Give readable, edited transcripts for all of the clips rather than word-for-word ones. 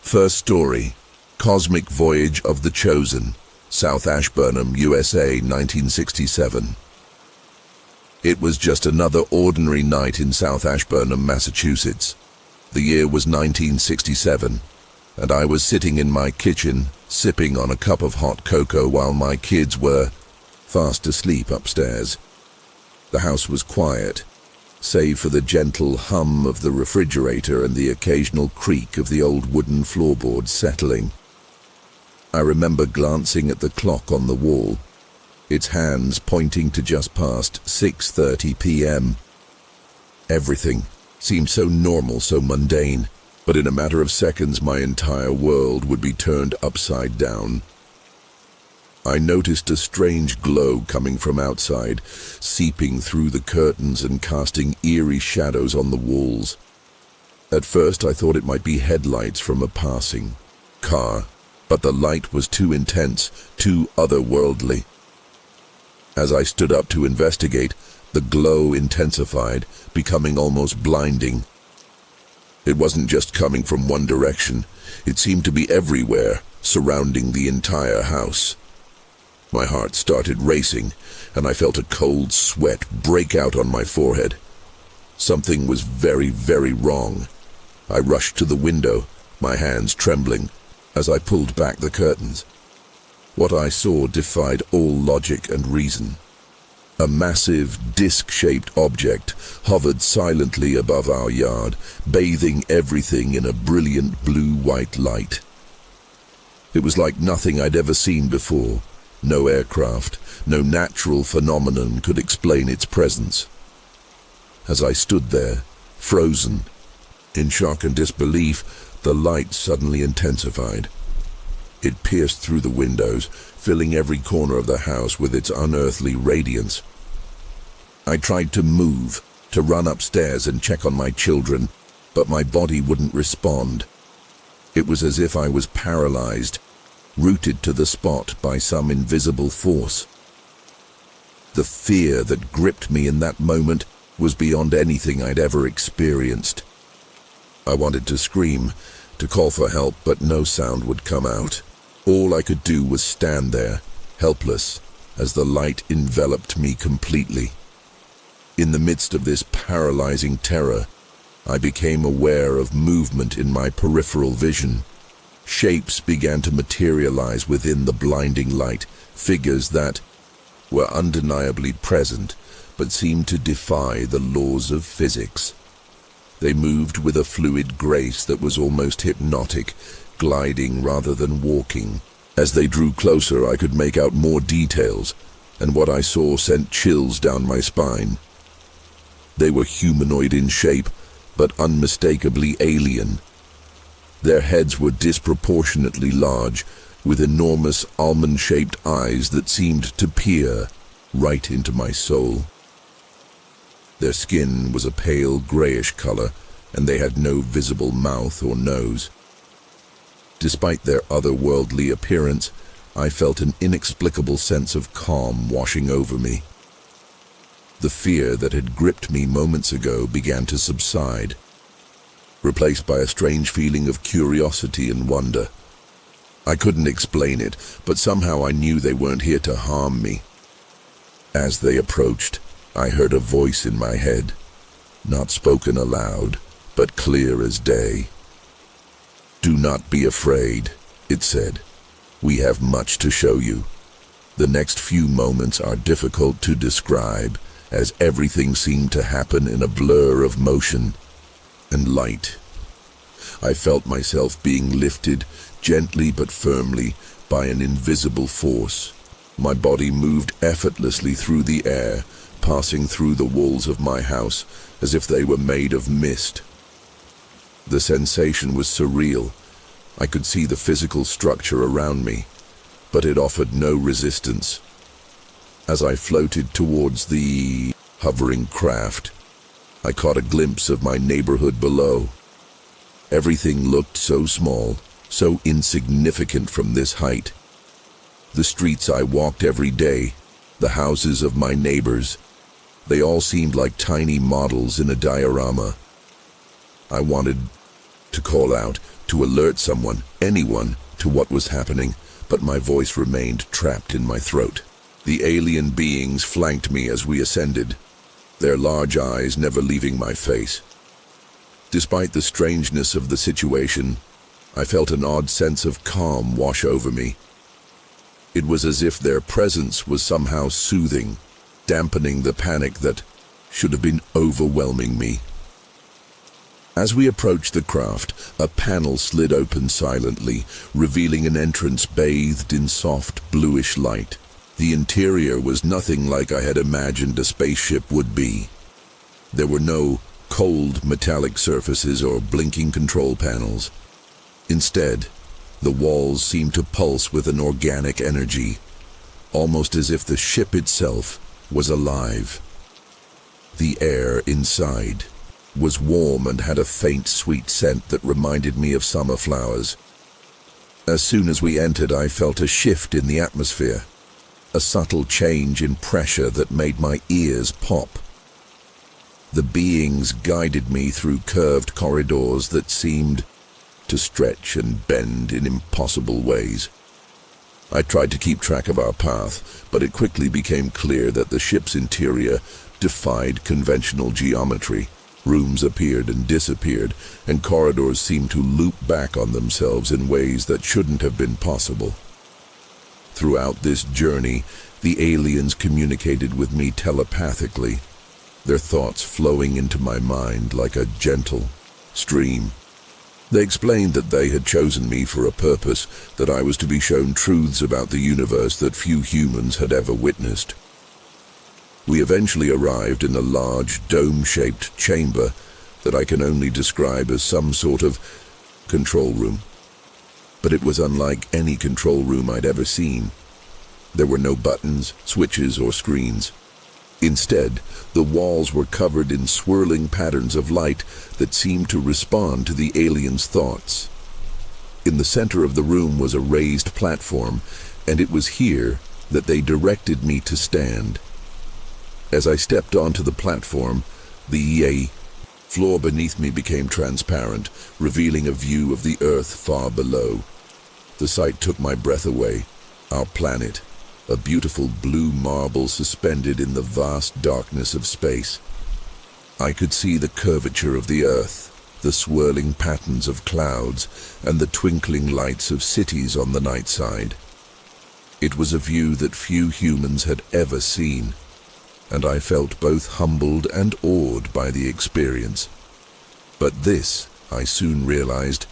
First story, Cosmic Voyage of the Chosen, South Ashburnham, USA, 1967. It was just another ordinary night in South Ashburnham, Massachusetts. The year was 1967, and I was sitting in my kitchen, sipping on a cup of hot cocoa while my kids were fast asleep upstairs. The house was quiet, save for the gentle hum of the refrigerator and the occasional creak of the old wooden floorboards settling. I remember glancing at the clock on the wall, its hands pointing to just past 6:30 p.m. Everything seemed so normal, so mundane, but in a matter of seconds my entire world would be turned upside down. I noticed a strange glow coming from outside, seeping through the curtains and casting eerie shadows on the walls. At first I thought it might be headlights from a passing car, but the light was too intense, too otherworldly. As I stood up to investigate, the glow intensified, becoming almost blinding. It wasn't just coming from one direction, it seemed to be everywhere, surrounding the entire house. My heart started racing, and I felt a cold sweat break out on my forehead. Something was very, very wrong. I rushed to the window, my hands trembling, as I pulled back the curtains. What I saw defied all logic and reason. A massive, disc-shaped object hovered silently above our yard, bathing everything in a brilliant blue-white light. It was like nothing I'd ever seen before. No aircraft, no natural phenomenon could explain its presence. As I stood there, frozen, in shock and disbelief, the light suddenly intensified. It pierced through the windows, filling every corner of the house with its unearthly radiance. I tried to move, to run upstairs and check on my children, but my body wouldn't respond. It was as if I was paralyzed, rooted to the spot by some invisible force. The fear that gripped me in that moment was beyond anything I'd ever experienced. I wanted to scream, to call for help, but no sound would come out. All I could do was stand there, helpless, as the light enveloped me completely. In the midst of this paralyzing terror, I became aware of movement in my peripheral vision. Shapes began to materialize within the blinding light, figures that were undeniably present, but seemed to defy the laws of physics. They moved with a fluid grace that was almost hypnotic, gliding rather than walking. As they drew closer, I could make out more details, and what I saw sent chills down my spine. They were humanoid in shape, but unmistakably alien. Their heads were disproportionately large, with enormous almond-shaped eyes that seemed to peer right into my soul. Their skin was a pale grayish color, and they had no visible mouth or nose. Despite their otherworldly appearance, I felt an inexplicable sense of calm washing over me. The fear that had gripped me moments ago began to subside, replaced by a strange feeling of curiosity and wonder. I couldn't explain it, but somehow I knew they weren't here to harm me. As they approached, I heard a voice in my head, not spoken aloud, but clear as day. "Do not be afraid," it said. "We have much to show you." The next few moments are difficult to describe, as everything seemed to happen in a blur of motion and light. I felt myself being lifted, gently but firmly, by an invisible force. My body moved effortlessly through the air, passing through the walls of my house, as if they were made of mist. The sensation was surreal. I could see the physical structure around me, but it offered no resistance. As I floated towards the hovering craft, I caught a glimpse of my neighborhood below. Everything looked so small, so insignificant from this height. The streets I walked every day, the houses of my neighbors, they all seemed like tiny models in a diorama. I wanted to call out, to alert someone, anyone, to what was happening, but my voice remained trapped in my throat. The alien beings flanked me as we ascended, their large eyes never leaving my face. Despite the strangeness of the situation, I felt an odd sense of calm wash over me. It was as if their presence was somehow soothing, dampening the panic that should have been overwhelming me. As we approached the craft, a panel slid open silently, revealing an entrance bathed in soft, bluish light. The interior was nothing like I had imagined a spaceship would be. There were no cold, metallic surfaces or blinking control panels. Instead, the walls seemed to pulse with an organic energy, almost as if the ship itself was alive. The air inside was warm and had a faint, sweet scent that reminded me of summer flowers. As soon as we entered, I felt a shift in the atmosphere, a subtle change in pressure that made my ears pop. The beings guided me through curved corridors that seemed to stretch and bend in impossible ways. I tried to keep track of our path, but it quickly became clear that the ship's interior defied conventional geometry. Rooms appeared and disappeared, and corridors seemed to loop back on themselves in ways that shouldn't have been possible. Throughout this journey, the aliens communicated with me telepathically, their thoughts flowing into my mind like a gentle stream. They explained that they had chosen me for a purpose, that I was to be shown truths about the universe that few humans had ever witnessed. We eventually arrived in a large, dome-shaped chamber that I can only describe as some sort of control room. But it was unlike any control room I'd ever seen. There were no buttons, switches, or screens. Instead, the walls were covered in swirling patterns of light that seemed to respond to the aliens' thoughts. In the center of the room was a raised platform, and it was here that they directed me to stand. As I stepped onto the platform, the floor beneath me became transparent, revealing a view of the Earth far below. The sight took my breath away. Our planet, a beautiful blue marble suspended in the vast darkness of space. I could see the curvature of the Earth, the swirling patterns of clouds, and the twinkling lights of cities on the night side. It was a view that few humans had ever seen, and I felt both humbled and awed by the experience. But this, I soon realized,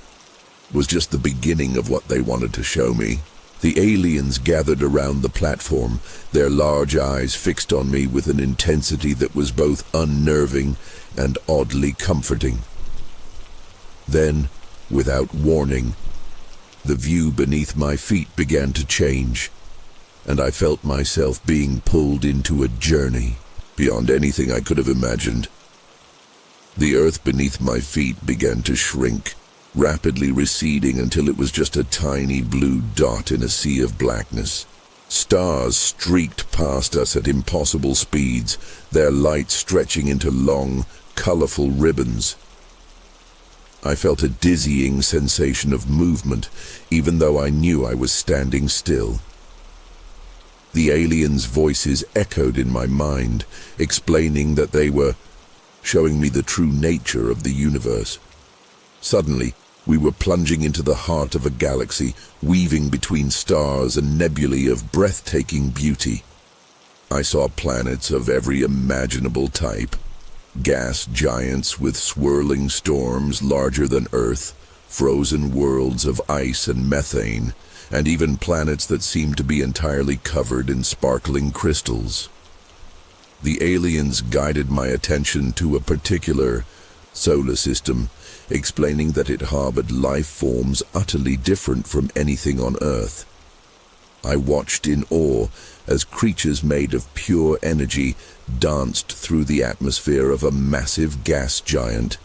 was just the beginning of what they wanted to show me. The aliens gathered around the platform, their large eyes fixed on me with an intensity that was both unnerving and oddly comforting. Then, without warning, the view beneath my feet began to change, and I felt myself being pulled into a journey beyond anything I could have imagined. The earth beneath my feet began to shrink, rapidly receding until it was just a tiny blue dot in a sea of blackness. Stars streaked past us at impossible speeds, their light stretching into long, colorful ribbons. I felt a dizzying sensation of movement, even though I knew I was standing still. The aliens' voices echoed in my mind, explaining that they were showing me the true nature of the universe. Suddenly, we were plunging into the heart of a galaxy, weaving between stars and nebulae of breathtaking beauty. I saw planets of every imaginable type, gas giants with swirling storms larger than Earth, frozen worlds of ice and methane, and even planets that seemed to be entirely covered in sparkling crystals. The aliens guided my attention to a particular solar system, explaining that it harbored life forms utterly different from anything on Earth. I watched in awe as creatures made of pure energy danced through the atmosphere of a massive gas giant,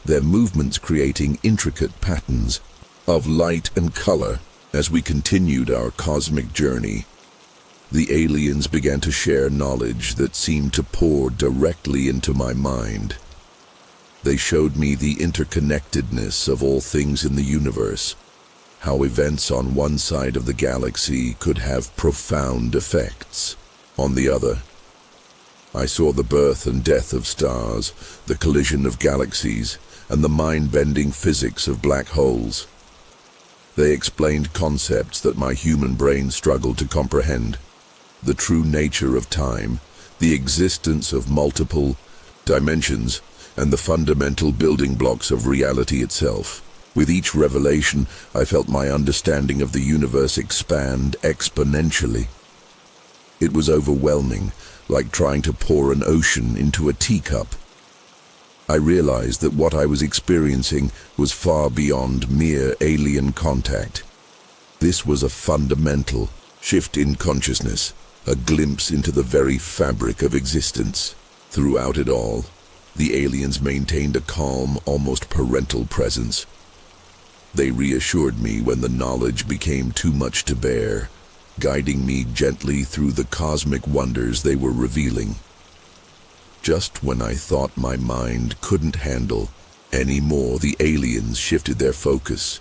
their movements creating intricate patterns of light and color. As we continued our cosmic journey, the aliens began to share knowledge that seemed to pour directly into my mind. They showed me the interconnectedness of all things in the universe, how events on one side of the galaxy could have profound effects on the other. I saw the birth and death of stars, the collision of galaxies, and the mind-bending physics of black holes. They explained concepts that my human brain struggled to comprehend: the true nature of time, the existence of multiple dimensions, and the fundamental building blocks of reality itself. With each revelation, I felt my understanding of the universe expand exponentially. It was overwhelming, like trying to pour an ocean into a teacup. I realized that what I was experiencing was far beyond mere alien contact. This was a fundamental shift in consciousness, a glimpse into the very fabric of existence. Throughout it all, the aliens maintained a calm, almost parental presence. They reassured me when the knowledge became too much to bear, guiding me gently through the cosmic wonders they were revealing. Just when I thought my mind couldn't handle any more, the aliens shifted their focus.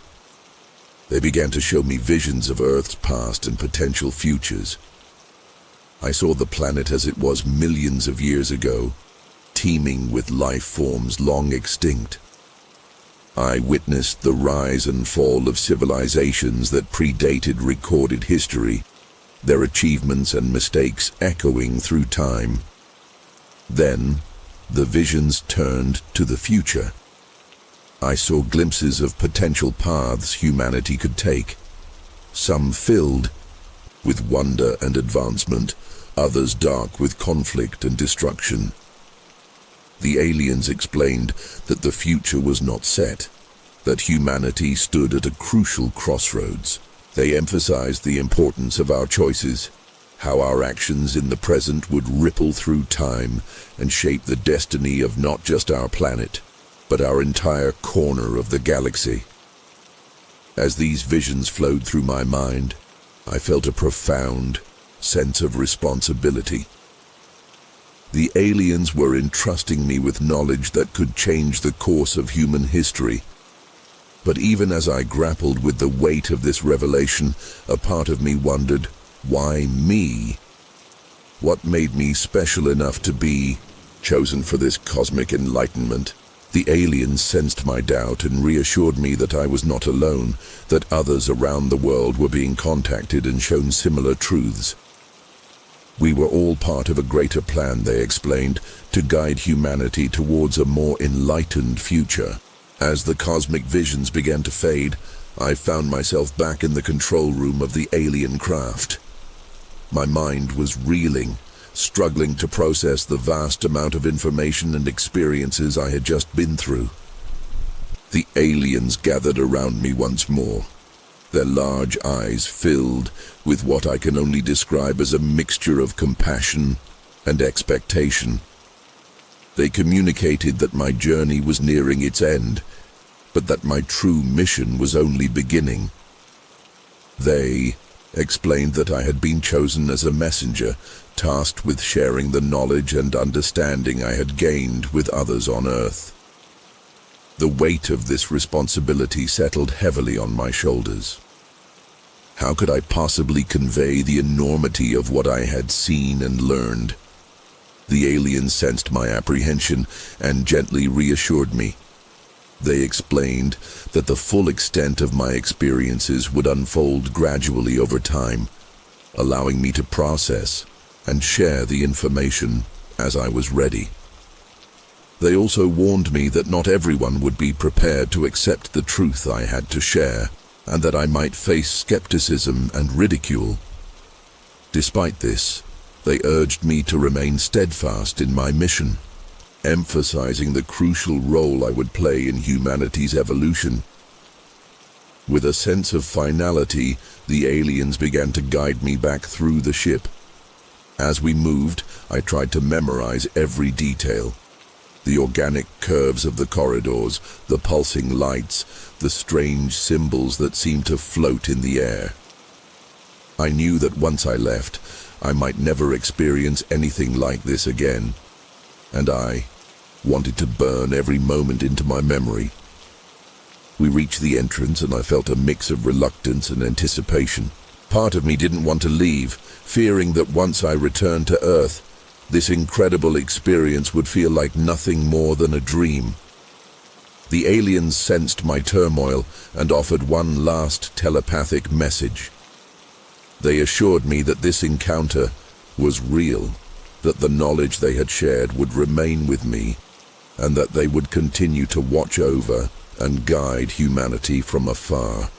They began to show me visions of Earth's past and potential futures. I saw the planet as it was millions of years ago, teeming with life forms long extinct. I witnessed the rise and fall of civilizations that predated recorded history, their achievements and mistakes echoing through time. Then, the visions turned to the future. I saw glimpses of potential paths humanity could take, some filled with wonder and advancement, others dark with conflict and destruction. The aliens explained that the future was not set, that humanity stood at a crucial crossroads. They emphasized the importance of our choices, how our actions in the present would ripple through time and shape the destiny of not just our planet, but our entire corner of the galaxy. As these visions flowed through my mind, I felt a profound sense of responsibility. The aliens were entrusting me with knowledge that could change the course of human history. But even as I grappled with the weight of this revelation, a part of me wondered, why me? What made me special enough to be chosen for this cosmic enlightenment? The aliens sensed my doubt and reassured me that I was not alone, that others around the world were being contacted and shown similar truths. We were all part of a greater plan, they explained, to guide humanity towards a more enlightened future. As the cosmic visions began to fade, I found myself back in the control room of the alien craft. My mind was reeling, struggling to process the vast amount of information and experiences I had just been through. The aliens gathered around me once more, their large eyes filled with what I can only describe as a mixture of compassion and expectation. They communicated that my journey was nearing its end, but that my true mission was only beginning. They explained that I had been chosen as a messenger, tasked with sharing the knowledge and understanding I had gained with others on Earth. The weight of this responsibility settled heavily on my shoulders. How could I possibly convey the enormity of what I had seen and learned? The aliens sensed my apprehension and gently reassured me. They explained that the full extent of my experiences would unfold gradually over time, allowing me to process and share the information as I was ready. They also warned me that not everyone would be prepared to accept the truth I had to share, and that I might face skepticism and ridicule. Despite this, they urged me to remain steadfast in my mission, emphasizing the crucial role I would play in humanity's evolution. With a sense of finality, the aliens began to guide me back through the ship. As we moved, I tried to memorize every detail. The organic curves of the corridors, the pulsing lights, the strange symbols that seemed to float in the air. I knew that once I left, I might never experience anything like this again, and I wanted to burn every moment into my memory. We reached the entrance and I felt a mix of reluctance and anticipation. Part of me didn't want to leave, fearing that once I returned to Earth, this incredible experience would feel like nothing more than a dream. The aliens sensed my turmoil and offered one last telepathic message. They assured me that this encounter was real, that the knowledge they had shared would remain with me, and that they would continue to watch over and guide humanity from afar.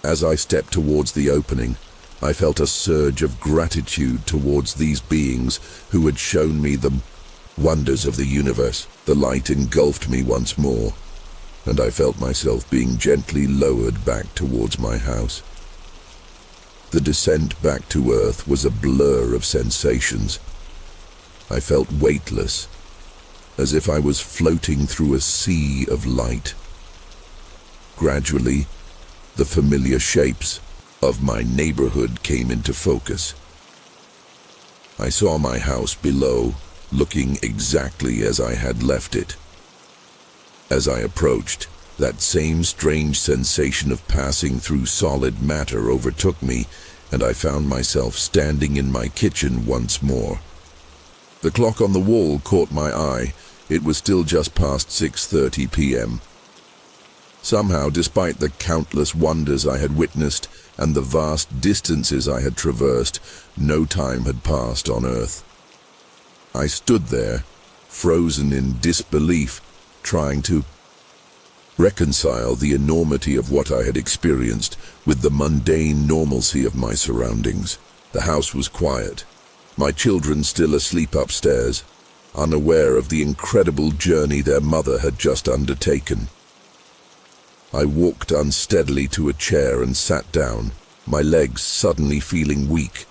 As I stepped towards the opening, I felt a surge of gratitude towards these beings who had shown me the wonders of the universe. The light engulfed me once more, and I felt myself being gently lowered back towards my house. The descent back to Earth was a blur of sensations. I felt weightless, as if I was floating through a sea of light. Gradually, the familiar shapes of my neighborhood came into focus. I saw my house below, looking exactly as I had left it. As I approached, that same strange sensation of passing through solid matter overtook me, and I found myself standing in my kitchen once more. The clock on the wall caught my eye. It was still just past 6:30 p.m. Somehow, despite the countless wonders I had witnessed and the vast distances I had traversed, no time had passed on Earth. I stood there, frozen in disbelief, trying to reconcile the enormity of what I had experienced with the mundane normalcy of my surroundings. The house was quiet, my children still asleep upstairs, unaware of the incredible journey their mother had just undertaken. I walked unsteadily to a chair and sat down, my legs suddenly feeling weak.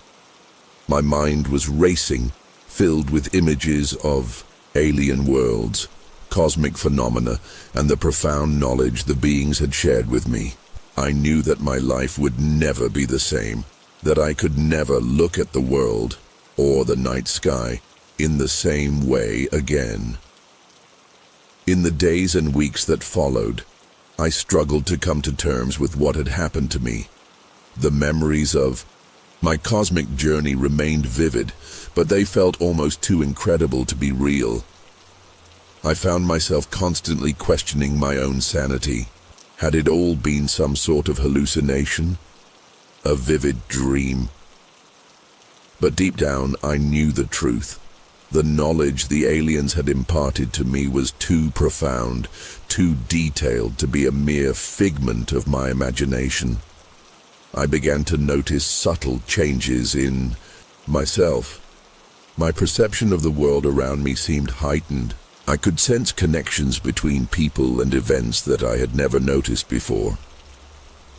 My mind was racing, filled with images of alien worlds, cosmic phenomena, and the profound knowledge the beings had shared with me. I knew that my life would never be the same, that I could never look at the world or the night sky in the same way again. In the days and weeks that followed, I struggled to come to terms with what had happened to me. The memories of my cosmic journey remained vivid, but they felt almost too incredible to be real. I found myself constantly questioning my own sanity. Had it all been some sort of hallucination? A vivid dream? But deep down, I knew the truth. The knowledge the aliens had imparted to me was too profound, too detailed to be a mere figment of my imagination. I began to notice subtle changes in myself. My perception of the world around me seemed heightened. I could sense connections between people and events that I had never noticed before.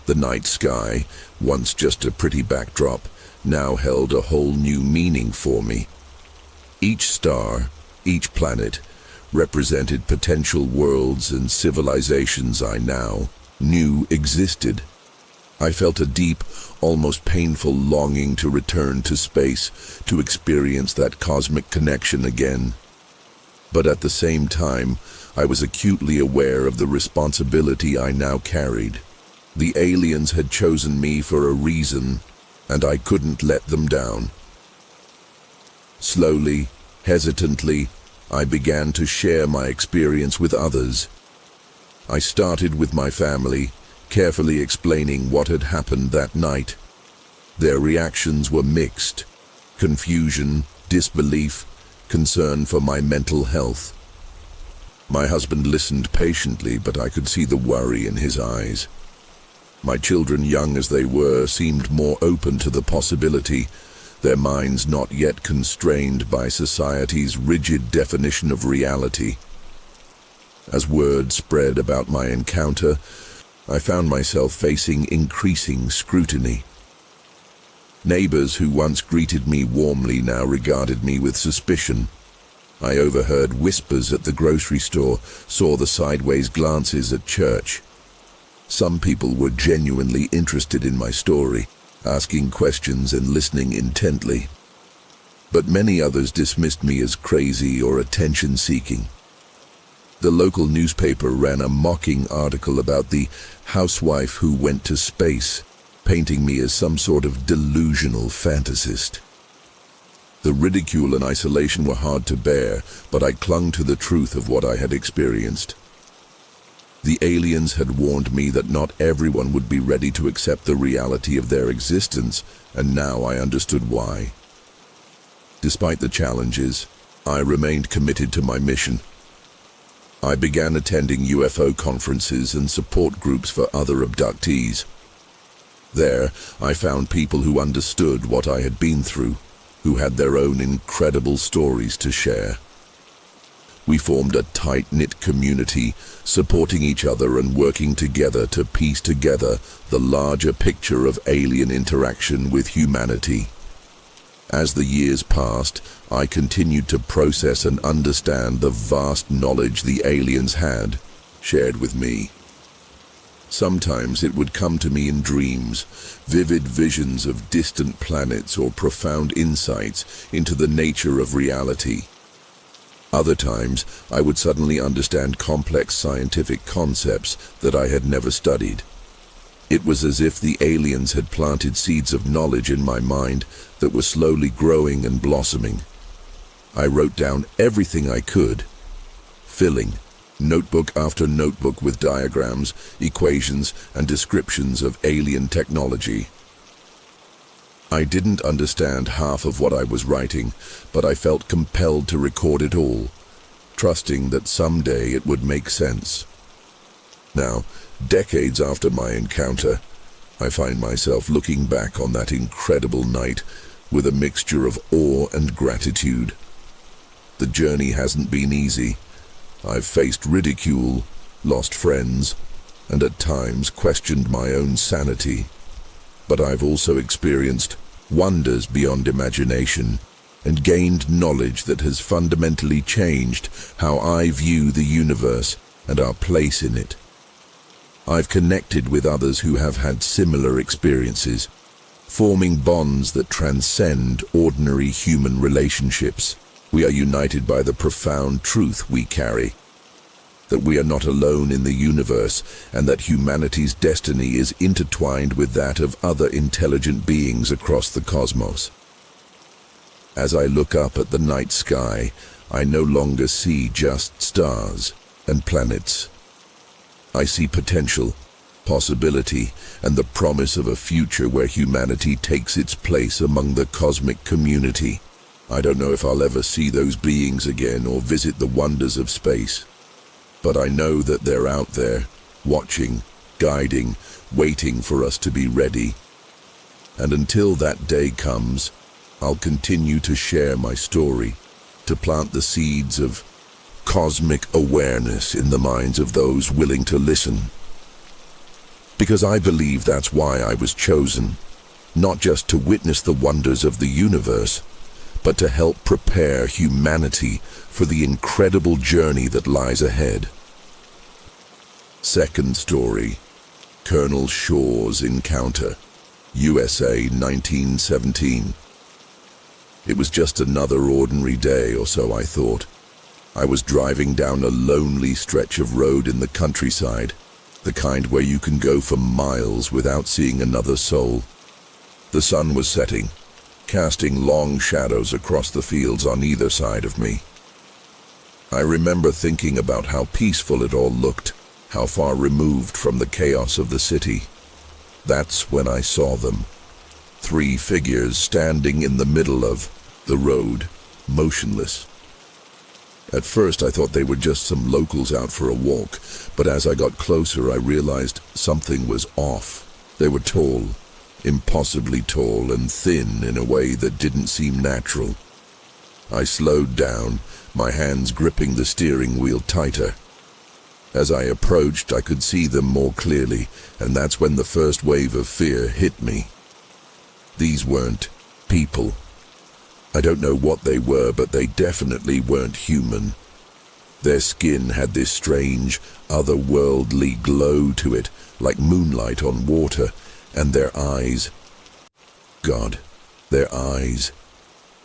The night sky, once just a pretty backdrop, now held a whole new meaning for me. Each star, each planet, represented potential worlds and civilizations I now knew existed. I felt a deep, almost painful longing to return to space, to experience that cosmic connection again. But at the same time, I was acutely aware of the responsibility I now carried. The aliens had chosen me for a reason, and I couldn't let them down. Slowly, hesitantly, I began to share my experience with others. I started with my family, carefully explaining what had happened that night. Their reactions were mixed: confusion, disbelief, concern for my mental health. My husband listened patiently, but I could see the worry in his eyes. My children, young as they were, seemed more open to the possibility, their minds not yet constrained by society's rigid definition of reality. As word spread about my encounter, I found myself facing increasing scrutiny. Neighbors who once greeted me warmly now regarded me with suspicion. I overheard whispers at the grocery store, saw the sideways glances at church. Some people were genuinely interested in my story, asking questions and listening intently. but many others dismissed me as crazy or attention-seeking. The local newspaper ran a mocking article about the housewife who went to space, painting me as some sort of delusional fantasist. The ridicule and isolation were hard to bear, but I clung to the truth of what I had experienced. The aliens had warned me that not everyone would be ready to accept the reality of their existence, and now I understood why. Despite the challenges, I remained committed to my mission. I began attending UFO conferences and support groups for other abductees. There, I found people who understood what I had been through, who had their own incredible stories to share. We formed a tight-knit community, supporting each other and working together to piece together the larger picture of alien interaction with humanity. As the years passed, I continued to process and understand the vast knowledge the aliens had shared with me. Sometimes it would come to me in dreams, vivid visions of distant planets or profound insights into the nature of reality. Other times, I would suddenly understand complex scientific concepts that I had never studied. It was as if the aliens had planted seeds of knowledge in my mind that were slowly growing and blossoming. I wrote down everything I could, filling notebook after notebook with diagrams, equations, and descriptions of alien technology. I didn't understand half of what I was writing, but I felt compelled to record it all, trusting that someday it would make sense. Now, decades after my encounter, I find myself looking back on that incredible night with a mixture of awe and gratitude. The journey hasn't been easy. I've faced ridicule, lost friends, and at times questioned my own sanity. But I've also experienced wonders beyond imagination and gained knowledge that has fundamentally changed how I view the universe and our place in it. I've connected with others who have had similar experiences, forming bonds that transcend ordinary human relationships. We are united by the profound truth we carry, that we are not alone in the universe, and that humanity's destiny is intertwined with that of other intelligent beings across the cosmos. As I look up at the night sky, I no longer see just stars and planets. I see potential, possibility, and the promise of a future where humanity takes its place among the cosmic community. I don't know if I'll ever see those beings again or visit the wonders of space, but I know that they're out there, watching, guiding, waiting for us to be ready. And until that day comes, I'll continue to share my story, to plant the seeds of cosmic awareness in the minds of those willing to listen. Because I believe that's why I was chosen, not just to witness the wonders of the universe, but to help prepare humanity for the incredible journey that lies ahead. Second story, Colonel Shaw's encounter, USA 1917. It was just another ordinary day, or so I thought. I was driving down a lonely stretch of road in the countryside, the kind where you can go for miles without seeing another soul. The sun was setting, casting long shadows across the fields on either side of me. I remember thinking about how peaceful it all looked, how far removed from the chaos of the city. That's when I saw them. 3 figures standing in the middle of the road, motionless. At first I thought they were just some locals out for a walk, but as I got closer I realized something was off. They were tall, impossibly tall, and thin in a way that didn't seem natural. I slowed down, my hands gripping the steering wheel tighter. As I approached, I could see them more clearly, and that's when the first wave of fear hit me. These weren't people. I don't know what they were, but they definitely weren't human. Their skin had this strange, otherworldly glow to it, like moonlight on water, and their eyes. God, their eyes.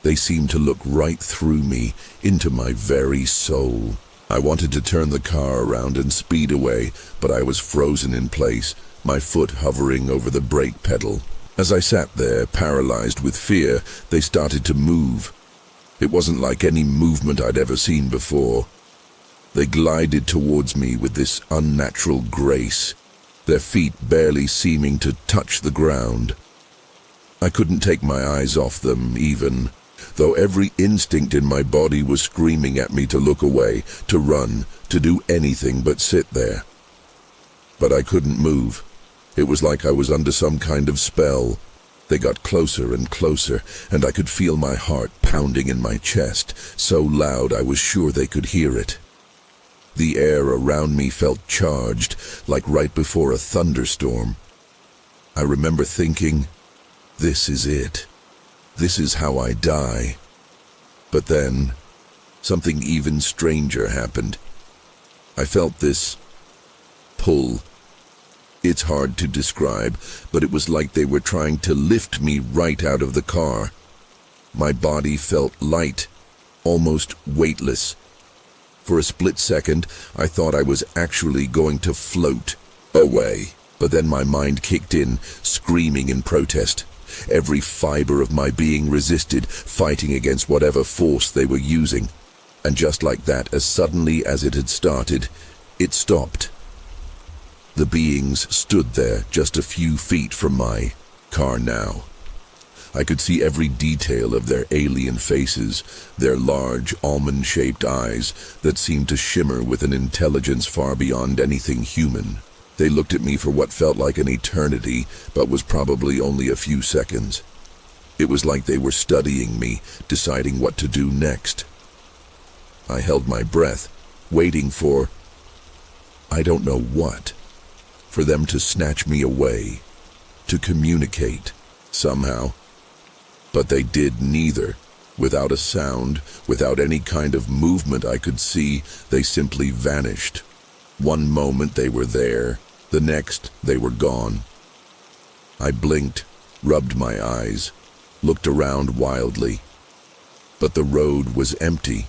They seemed to look right through me, into my very soul. I wanted to turn the car around and speed away, but I was frozen in place, my foot hovering over the brake pedal. As I sat there, paralyzed with fear, they started to move. It wasn't like any movement I'd ever seen before. They glided towards me with this unnatural grace, their feet barely seeming to touch the ground. I couldn't take my eyes off them, even, though every instinct in my body was screaming at me to look away, to run, to do anything but sit there. But I couldn't move. It was like I was under some kind of spell. They got closer and closer, and I could feel my heart pounding in my chest, so loud I was sure they could hear it. The air around me felt charged, like right before a thunderstorm. I remember thinking, this is it. This is how I die. But then, something even stranger happened. I felt this pull. It's hard to describe, but it was like they were trying to lift me right out of the car. My body felt light, almost weightless. For a split second, I thought I was actually going to float away. But then my mind kicked in, screaming in protest. Every fiber of my being resisted, fighting against whatever force they were using. And just like that, as suddenly as it had started, it stopped. The beings stood there just a few feet from my car now. I could see every detail of their alien faces, their large, almond-shaped eyes that seemed to shimmer with an intelligence far beyond anything human. They looked at me for what felt like an eternity, but was probably only a few seconds. It was like they were studying me, deciding what to do next. I held my breath, waiting for, I don't know what, for them to snatch me away, to communicate, somehow. But they did neither. Without a sound, without any kind of movement I could see, they simply vanished. One moment they were there, the next they were gone. I blinked, rubbed my eyes, looked around wildly. But the road was empty.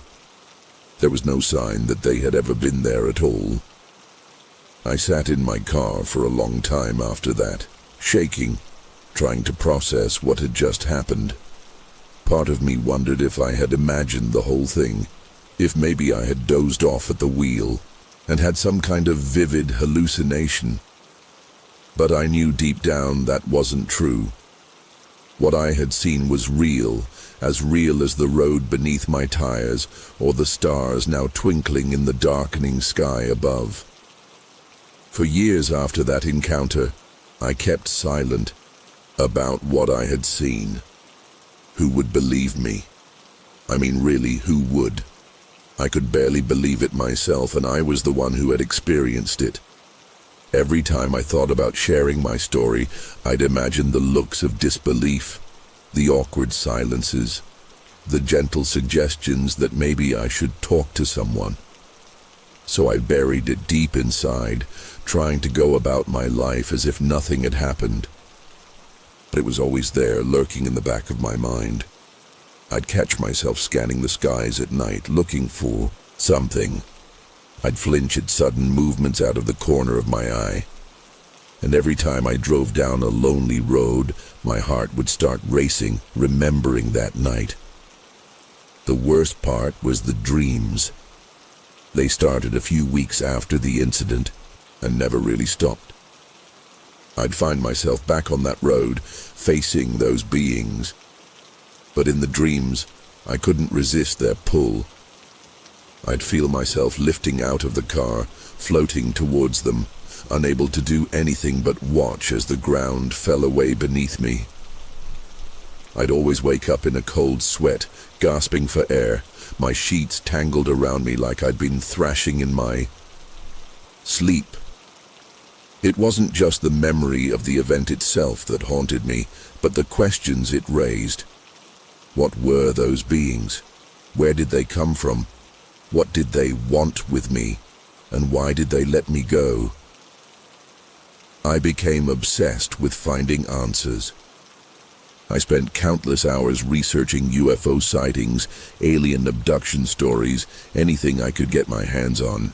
There was no sign that they had ever been there at all. I sat in my car for a long time after that, shaking, trying to process what had just happened. Part of me wondered if I had imagined the whole thing, if maybe I had dozed off at the wheel and had some kind of vivid hallucination. But I knew deep down that wasn't true. What I had seen was real as the road beneath my tires or the stars now twinkling in the darkening sky above. For years after that encounter, I kept silent about what I had seen. Who would believe me? I mean, really, who would? I could barely believe it myself, and I was the one who had experienced it. Every time I thought about sharing my story, I'd imagine the looks of disbelief, the awkward silences, the gentle suggestions that maybe I should talk to someone. So I buried it deep inside, trying to go about my life as if nothing had happened. But it was always there, lurking in the back of my mind. I'd catch myself scanning the skies at night, looking for something. I'd flinch at sudden movements out of the corner of my eye. And every time I drove down a lonely road, my heart would start racing, remembering that night. The worst part was the dreams. They started a few weeks after the incident and never really stopped. I'd find myself back on that road, facing those beings. But in the dreams, I couldn't resist their pull. I'd feel myself lifting out of the car, floating towards them, unable to do anything but watch as the ground fell away beneath me. I'd always wake up in a cold sweat, gasping for air, my sheets tangled around me like I'd been thrashing in my sleep. It wasn't just the memory of the event itself that haunted me, but the questions it raised. What were those beings? Where did they come from? What did they want with me? And why did they let me go? I became obsessed with finding answers. I spent countless hours researching UFO sightings, alien abduction stories, anything I could get my hands on.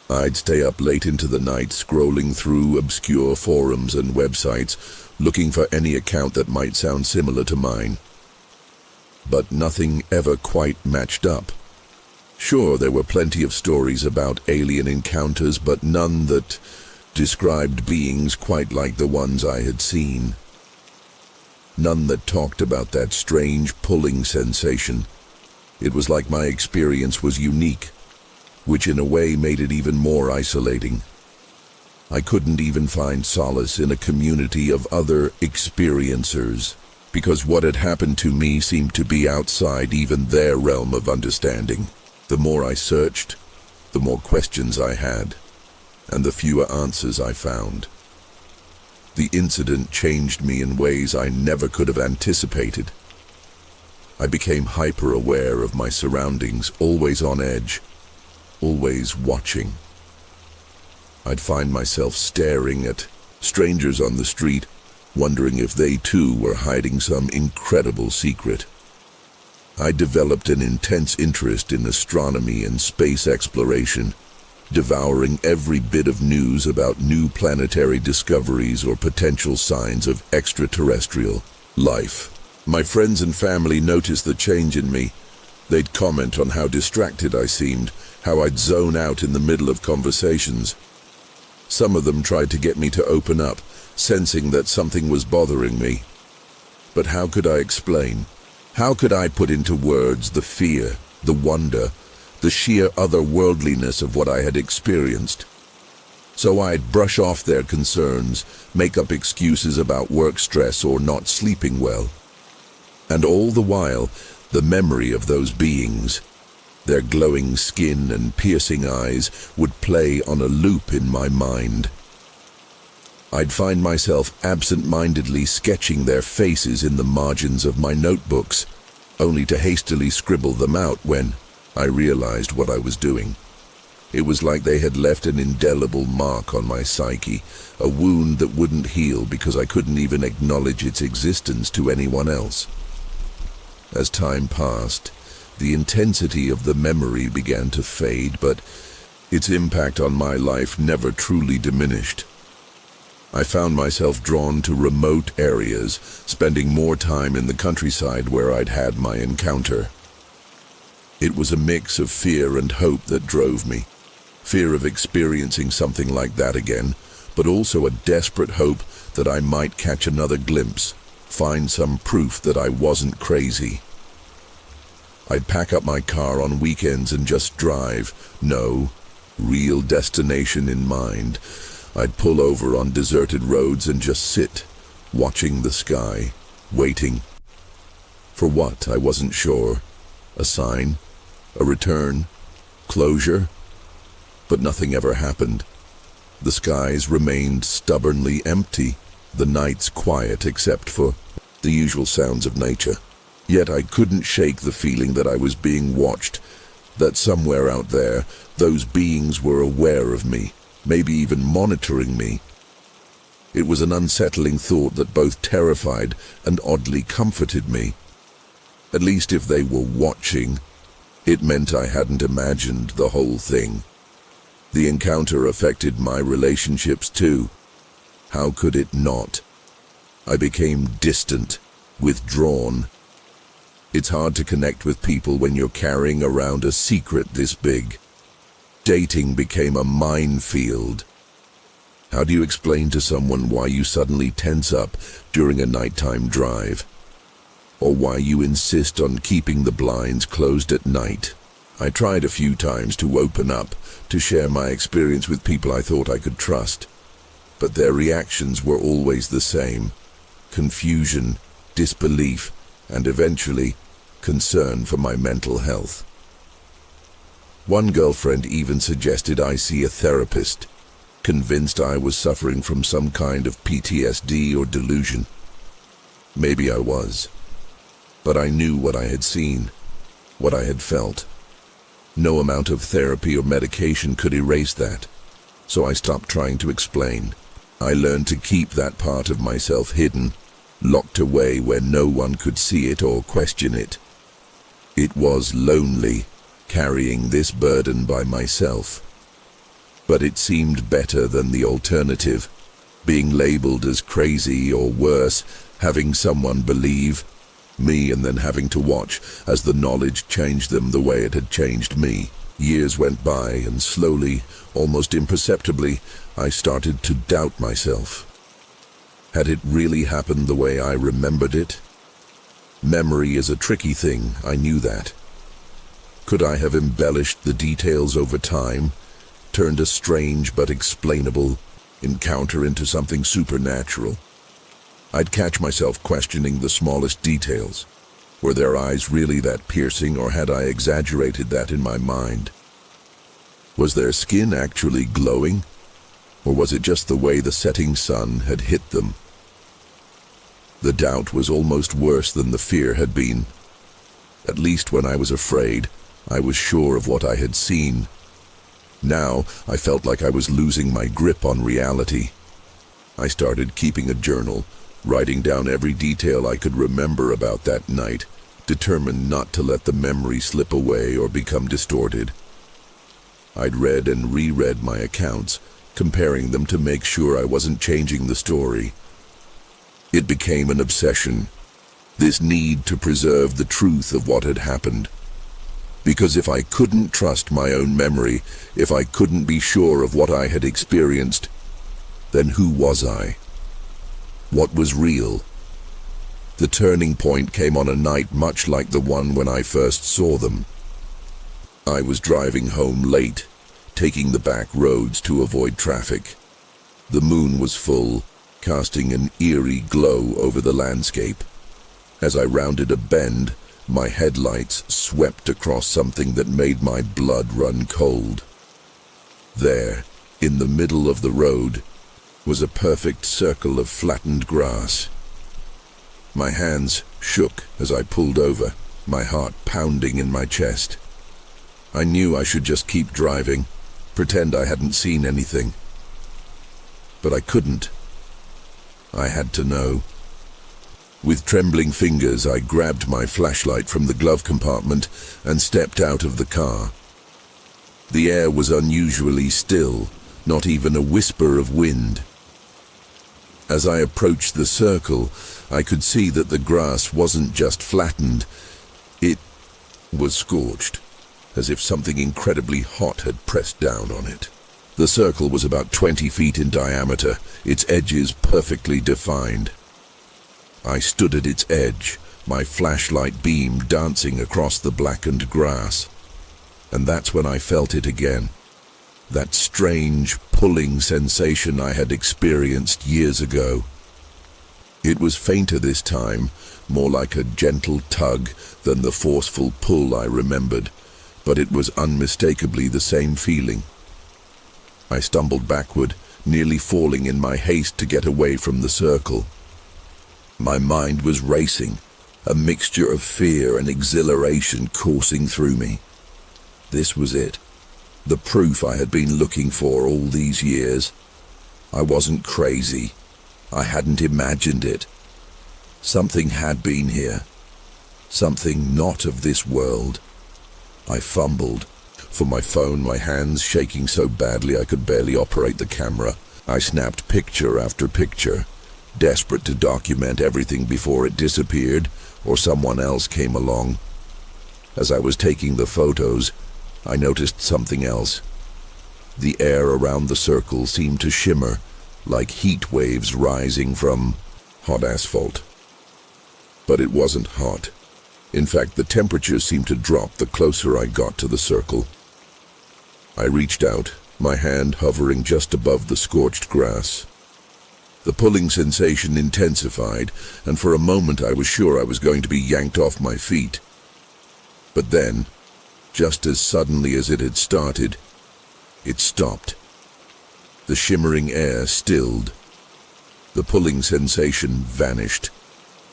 I'd stay up late into the night scrolling through obscure forums and websites, looking for any account that might sound similar to mine. But nothing ever quite matched up. Sure, there were plenty of stories about alien encounters, but none that described beings quite like the ones I had seen. None that talked about that strange pulling sensation. It was like my experience was unique, which in a way made it even more isolating. I couldn't even find solace in a community of other experiencers, because what had happened to me seemed to be outside even their realm of understanding. The more I searched, the more questions I had, and the fewer answers I found. The incident changed me in ways I never could have anticipated. I became hyper-aware of my surroundings, always on edge, always watching. I'd find myself staring at strangers on the street, wondering if they too were hiding some incredible secret. I developed an intense interest in astronomy and space exploration, devouring every bit of news about new planetary discoveries or potential signs of extraterrestrial life. My friends and family noticed the change in me. They'd comment on how distracted I seemed, how I'd zone out in the middle of conversations. Some of them tried to get me to open up, sensing that something was bothering me. But how could I explain? How could I put into words the fear, the wonder, the sheer otherworldliness of what I had experienced? So I'd brush off their concerns, make up excuses about work stress or not sleeping well. And all the while, the memory of those beings, their glowing skin and piercing eyes, would play on a loop in my mind. I'd find myself absent-mindedly sketching their faces in the margins of my notebooks, only to hastily scribble them out when I realized what I was doing. It was like they had left an indelible mark on my psyche, a wound that wouldn't heal because I couldn't even acknowledge its existence to anyone else. As time passed, the intensity of the memory began to fade, but its impact on my life never truly diminished. I found myself drawn to remote areas, spending more time in the countryside where I'd had my encounter. It was a mix of fear and hope that drove me. Fear of experiencing something like that again, but also a desperate hope that I might catch another glimpse, find some proof that I wasn't crazy. I'd pack up my car on weekends and just drive, no real destination in mind. I'd pull over on deserted roads and just sit, watching the sky, waiting. For what, I wasn't sure. A sign? A return? Closure? But nothing ever happened. The skies remained stubbornly empty, the nights quiet except for the usual sounds of nature. Yet I couldn't shake the feeling that I was being watched, that somewhere out there, those beings were aware of me, maybe even monitoring me. It was an unsettling thought that both terrified and oddly comforted me. At least if they were watching, it meant I hadn't imagined the whole thing. The encounter affected my relationships too. How could it not? I became distant, withdrawn. It's hard to connect with people when you're carrying around a secret this big. Dating became a minefield. How do you explain to someone why you suddenly tense up during a nighttime drive? Or why you insist on keeping the blinds closed at night? I tried a few times to open up, to share my experience with people I thought I could trust. But their reactions were always the same: confusion, disbelief, and eventually, concern for my mental health. One girlfriend even suggested I see a therapist, convinced I was suffering from some kind of PTSD or delusion. Maybe I was, but I knew what I had seen, what I had felt. No amount of therapy or medication could erase that, so I stopped trying to explain. I learned to keep that part of myself hidden, locked away where no one could see it or question it. It was lonely, carrying this burden by myself. But it seemed better than the alternative, being labeled as crazy or worse, having someone believe me and then having to watch as the knowledge changed them the way it had changed me. Years went by and slowly, almost imperceptibly, I started to doubt myself. Had it really happened the way I remembered it? Memory is a tricky thing, I knew that. Could I have embellished the details over time, turned a strange but explainable encounter into something supernatural? I'd catch myself questioning the smallest details. Were their eyes really that piercing, or had I exaggerated that in my mind? Was their skin actually glowing, or was it just the way the setting sun had hit them? The doubt was almost worse than the fear had been. At least when I was afraid, I was sure of what I had seen. Now, I felt like I was losing my grip on reality. I started keeping a journal, writing down every detail I could remember about that night, determined not to let the memory slip away or become distorted. I'd read and reread my accounts, comparing them to make sure I wasn't changing the story. It became an obsession, this need to preserve the truth of what had happened. Because if I couldn't trust my own memory, if I couldn't be sure of what I had experienced, then who was I? What was real? The turning point came on a night much like the one when I first saw them. I was driving home late, taking the back roads to avoid traffic. The moon was full, casting an eerie glow over the landscape. As I rounded a bend, my headlights swept across something that made my blood run cold. There, in the middle of the road, was a perfect circle of flattened grass. My hands shook as I pulled over, my heart pounding in my chest. I knew I should just keep driving, pretend I hadn't seen anything. But I couldn't. I had to know. With trembling fingers, I grabbed my flashlight from the glove compartment and stepped out of the car. The air was unusually still, not even a whisper of wind. As I approached the circle, I could see that the grass wasn't just flattened, it was scorched, as if something incredibly hot had pressed down on it. The circle was about 20 feet in diameter, its edges perfectly defined. I stood at its edge, my flashlight beam dancing across the blackened grass. And that's when I felt it again. That strange, pulling sensation I had experienced years ago. It was fainter this time, more like a gentle tug than the forceful pull I remembered, but it was unmistakably the same feeling. I stumbled backward, nearly falling in my haste to get away from the circle. My mind was racing, a mixture of fear and exhilaration coursing through me. This was it. The proof I had been looking for all these years. I wasn't crazy. I hadn't imagined it. Something had been here. Something not of this world. I fumbled for my phone, my hands shaking so badly I could barely operate the camera. I snapped picture after picture, desperate to document everything before it disappeared or someone else came along. As I was taking the photos, I noticed something else. The air around the circle seemed to shimmer, like heat waves rising from hot asphalt. But it wasn't hot. In fact, the temperature seemed to drop the closer I got to the circle. I reached out, my hand hovering just above the scorched grass. The pulling sensation intensified, and for a moment I was sure I was going to be yanked off my feet. But then, just as suddenly as it had started, it stopped. The shimmering air stilled. The pulling sensation vanished,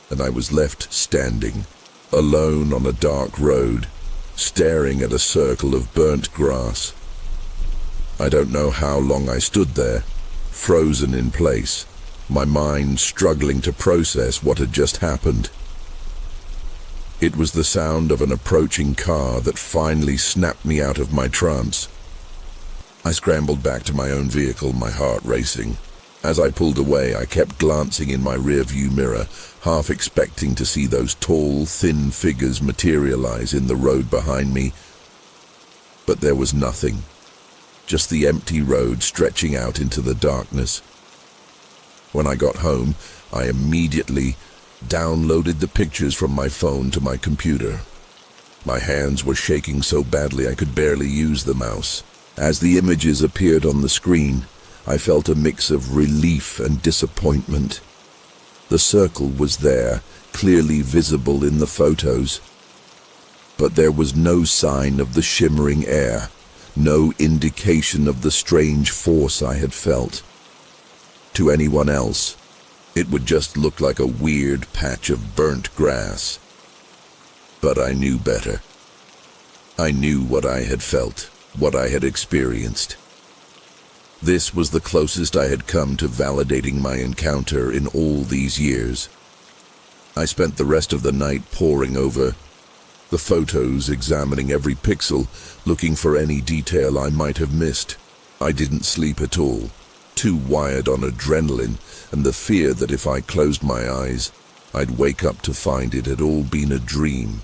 and I was left standing, alone on a dark road, staring at a circle of burnt grass. I don't know how long I stood there, frozen in place, my mind struggling to process what had just happened. It was the sound of an approaching car that finally snapped me out of my trance. I scrambled back to my own vehicle, my heart racing. As I pulled away, I kept glancing in my rearview mirror, half expecting to see those tall, thin figures materialize in the road behind me. But there was nothing, just the empty road stretching out into the darkness. When I got home, I immediately downloaded the pictures from my phone to my computer. My hands were shaking so badly I could barely use the mouse. As the images appeared on the screen, I felt a mix of relief and disappointment. The circle was there, clearly visible in the photos. But there was no sign of the shimmering air, no indication of the strange force I had felt. To anyone else, it would just look like a weird patch of burnt grass. But I knew better. I knew what I had felt, what I had experienced. This was the closest I had come to validating my encounter in all these years. I spent the rest of the night poring over the photos, examining every pixel, looking for any detail I might have missed. I didn't sleep at all, too wired on adrenaline and the fear that if I closed my eyes, I'd wake up to find it had all been a dream.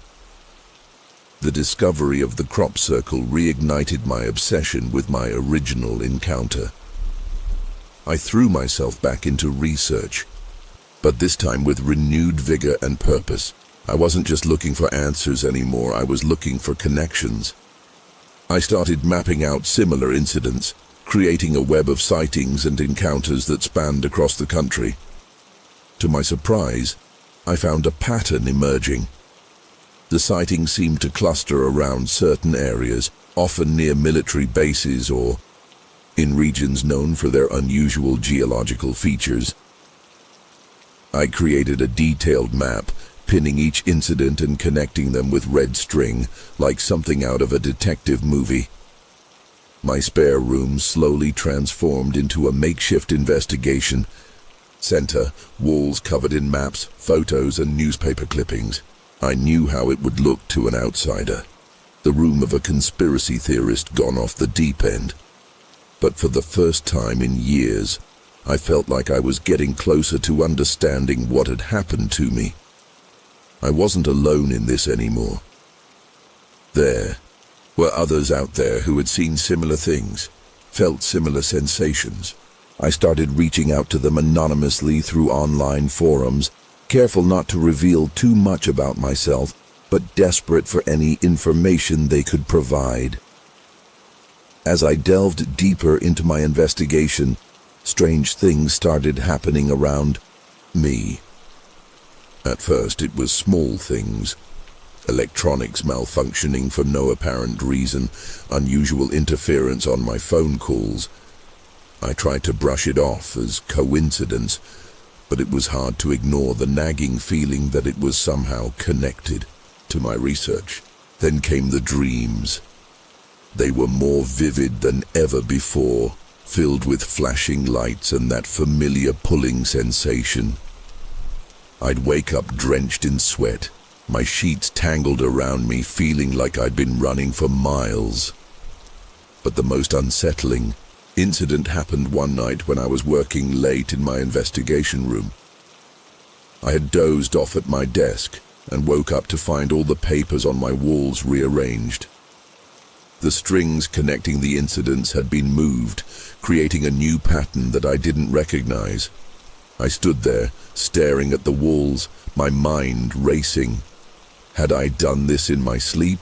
The discovery of the crop circle reignited my obsession with my original encounter. I threw myself back into research, but this time with renewed vigor and purpose. I wasn't just looking for answers anymore, I was looking for connections. I started mapping out similar incidents, creating a web of sightings and encounters that spanned across the country. To my surprise, I found a pattern emerging. The sightings seemed to cluster around certain areas, often near military bases or in regions known for their unusual geological features. I created a detailed map, pinning each incident and connecting them with red string, like something out of a detective movie. My spare room slowly transformed into a makeshift investigation center, walls covered in maps, photos, and newspaper clippings. I knew how it would look to an outsider, the room of a conspiracy theorist gone off the deep end. But for the first time in years, I felt like I was getting closer to understanding what had happened to me. I wasn't alone in this anymore. There were others out there who had seen similar things, felt similar sensations. I started reaching out to them anonymously through online forums, careful not to reveal too much about myself, but desperate for any information they could provide. As I delved deeper into my investigation, strange things started happening around me. At first it was small things. Electronics malfunctioning for no apparent reason, unusual interference on my phone calls. I tried to brush it off as coincidence, but it was hard to ignore the nagging feeling that it was somehow connected to my research. Then came the dreams. They were more vivid than ever before, filled with flashing lights and that familiar pulling sensation. I'd wake up drenched in sweat, my sheets tangled around me, feeling like I'd been running for miles. But the most unsettling incident happened one night when I was working late in my investigation room. I had dozed off at my desk and woke up to find all the papers on my walls rearranged. The strings connecting the incidents had been moved, creating a new pattern that I didn't recognize. I stood there, staring at the walls, my mind racing. Had I done this in my sleep,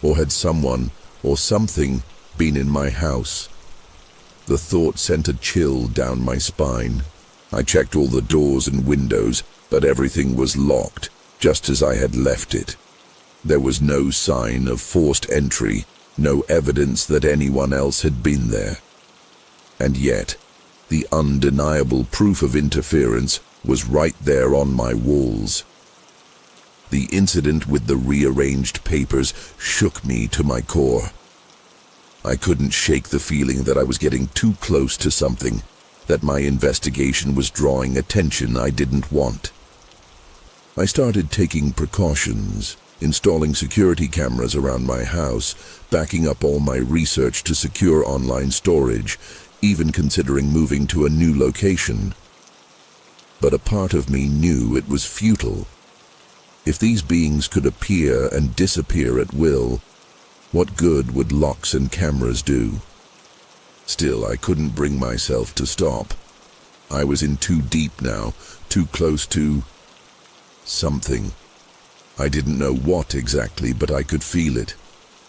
or had someone or something been in my house? The thought sent a chill down my spine. I checked all the doors and windows, but everything was locked, just as I had left it. There was no sign of forced entry, no evidence that anyone else had been there. And yet, the undeniable proof of interference was right there on my walls. The incident with the rearranged papers shook me to my core. I couldn't shake the feeling that I was getting too close to something that my investigation was drawing attention I didn't want. I started taking precautions, installing security cameras around my house, backing up all my research to secure online storage, even considering moving to a new location. But a part of me knew it was futile. If these beings could appear and disappear at will, what good would locks and cameras do? Still, I couldn't bring myself to stop. I was in too deep now, too close to something. I didn't know what exactly, but I could feel it.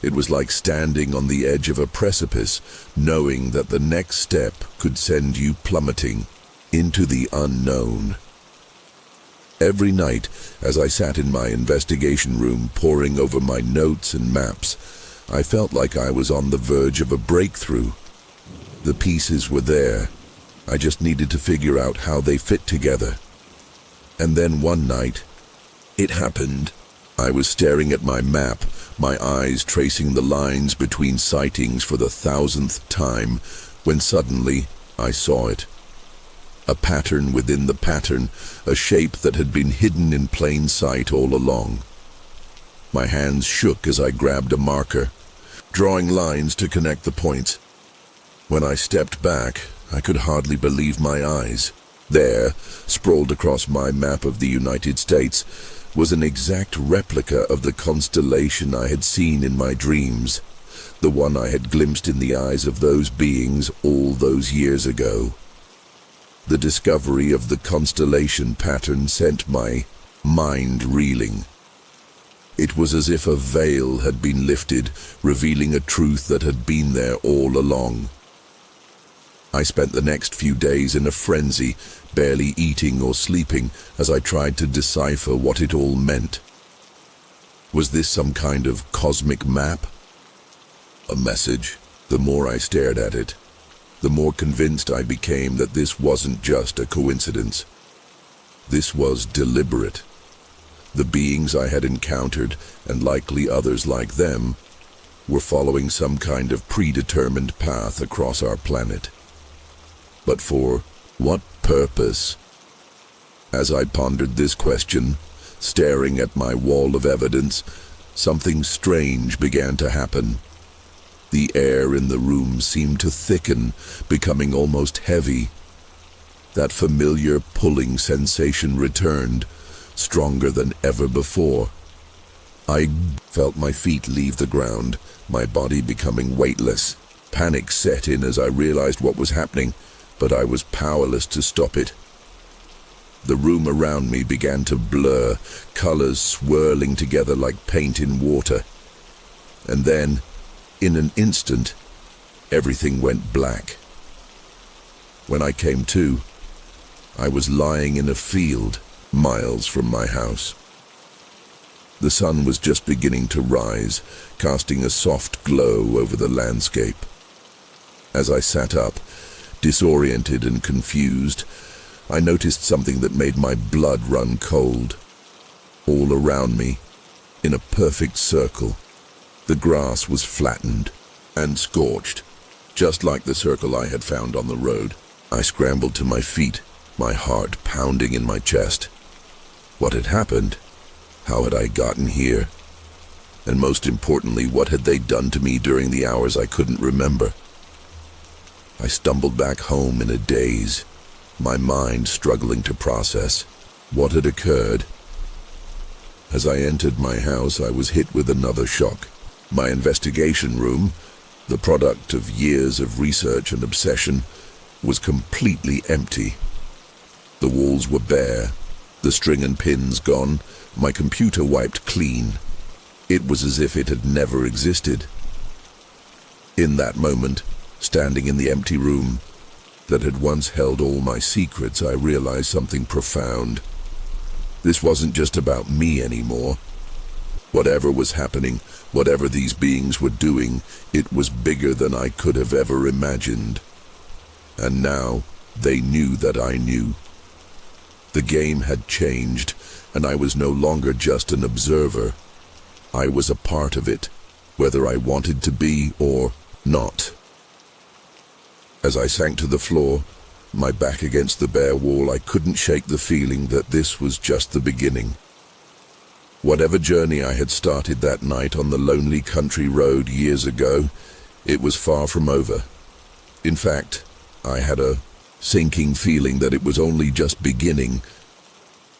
It was like standing on the edge of a precipice, knowing that the next step could send you plummeting into the unknown. Every night, as I sat in my investigation room poring over my notes and maps, I felt like I was on the verge of a breakthrough. The pieces were there. I just needed to figure out how they fit together. And then one night, it happened. I was staring at my map, my eyes tracing the lines between sightings for the 1000th time, when suddenly I saw it. A pattern within the pattern, a shape that had been hidden in plain sight all along. My hands shook as I grabbed a marker, drawing lines to connect the points. When I stepped back, I could hardly believe my eyes. There, sprawled across my map of the United States, was an exact replica of the constellation I had seen in my dreams, the one I had glimpsed in the eyes of those beings all those years ago. The discovery of the constellation pattern sent my mind reeling. It was as if a veil had been lifted, revealing a truth that had been there all along. I spent the next few days in a frenzy, barely eating or sleeping, as I tried to decipher what it all meant. Was this some kind of cosmic map? A message? The more I stared at it, the more convinced I became that this wasn't just a coincidence. This was deliberate. The beings I had encountered, and likely others like them, were following some kind of predetermined path across our planet. But for what purpose? As I pondered this question, staring at my wall of evidence, something strange began to happen. The air in the room seemed to thicken, becoming almost heavy. That familiar pulling sensation returned, stronger than ever before. I felt my feet leave the ground, my body becoming weightless. Panic set in as I realized what was happening, but I was powerless to stop it. The room around me began to blur, colors swirling together like paint in water. And then, in an instant, everything went black. When I came to, I was lying in a field, miles from my house. The sun was just beginning to rise, casting a soft glow over the landscape. As I sat up, disoriented and confused, I noticed something that made my blood run cold. All around me, in a perfect circle, the grass was flattened and scorched, just like the circle I had found on the road. I scrambled to my feet, my heart pounding in my chest. What had happened? How had I gotten here? And most importantly, what had they done to me during the hours I couldn't remember? I stumbled back home in a daze, my mind struggling to process what had occurred. As I entered my house, I was hit with another shock. My investigation room, the product of years of research and obsession, was completely empty. The walls were bare, the string and pins gone, my computer wiped clean. It was as if it had never existed. In that moment, standing in the empty room that had once held all my secrets, I realized something profound. This wasn't just about me anymore. Whatever was happening, whatever these beings were doing, it was bigger than I could have ever imagined. And now, they knew that I knew. The game had changed, and I was no longer just an observer. I was a part of it, whether I wanted to be or not. As I sank to the floor, My back against the bare wall, I couldn't shake the feeling that this was just the beginning. Whatever journey I had started that night on the lonely country road years ago, it was far from over. In fact, I had a sinking feeling that it was only just beginning.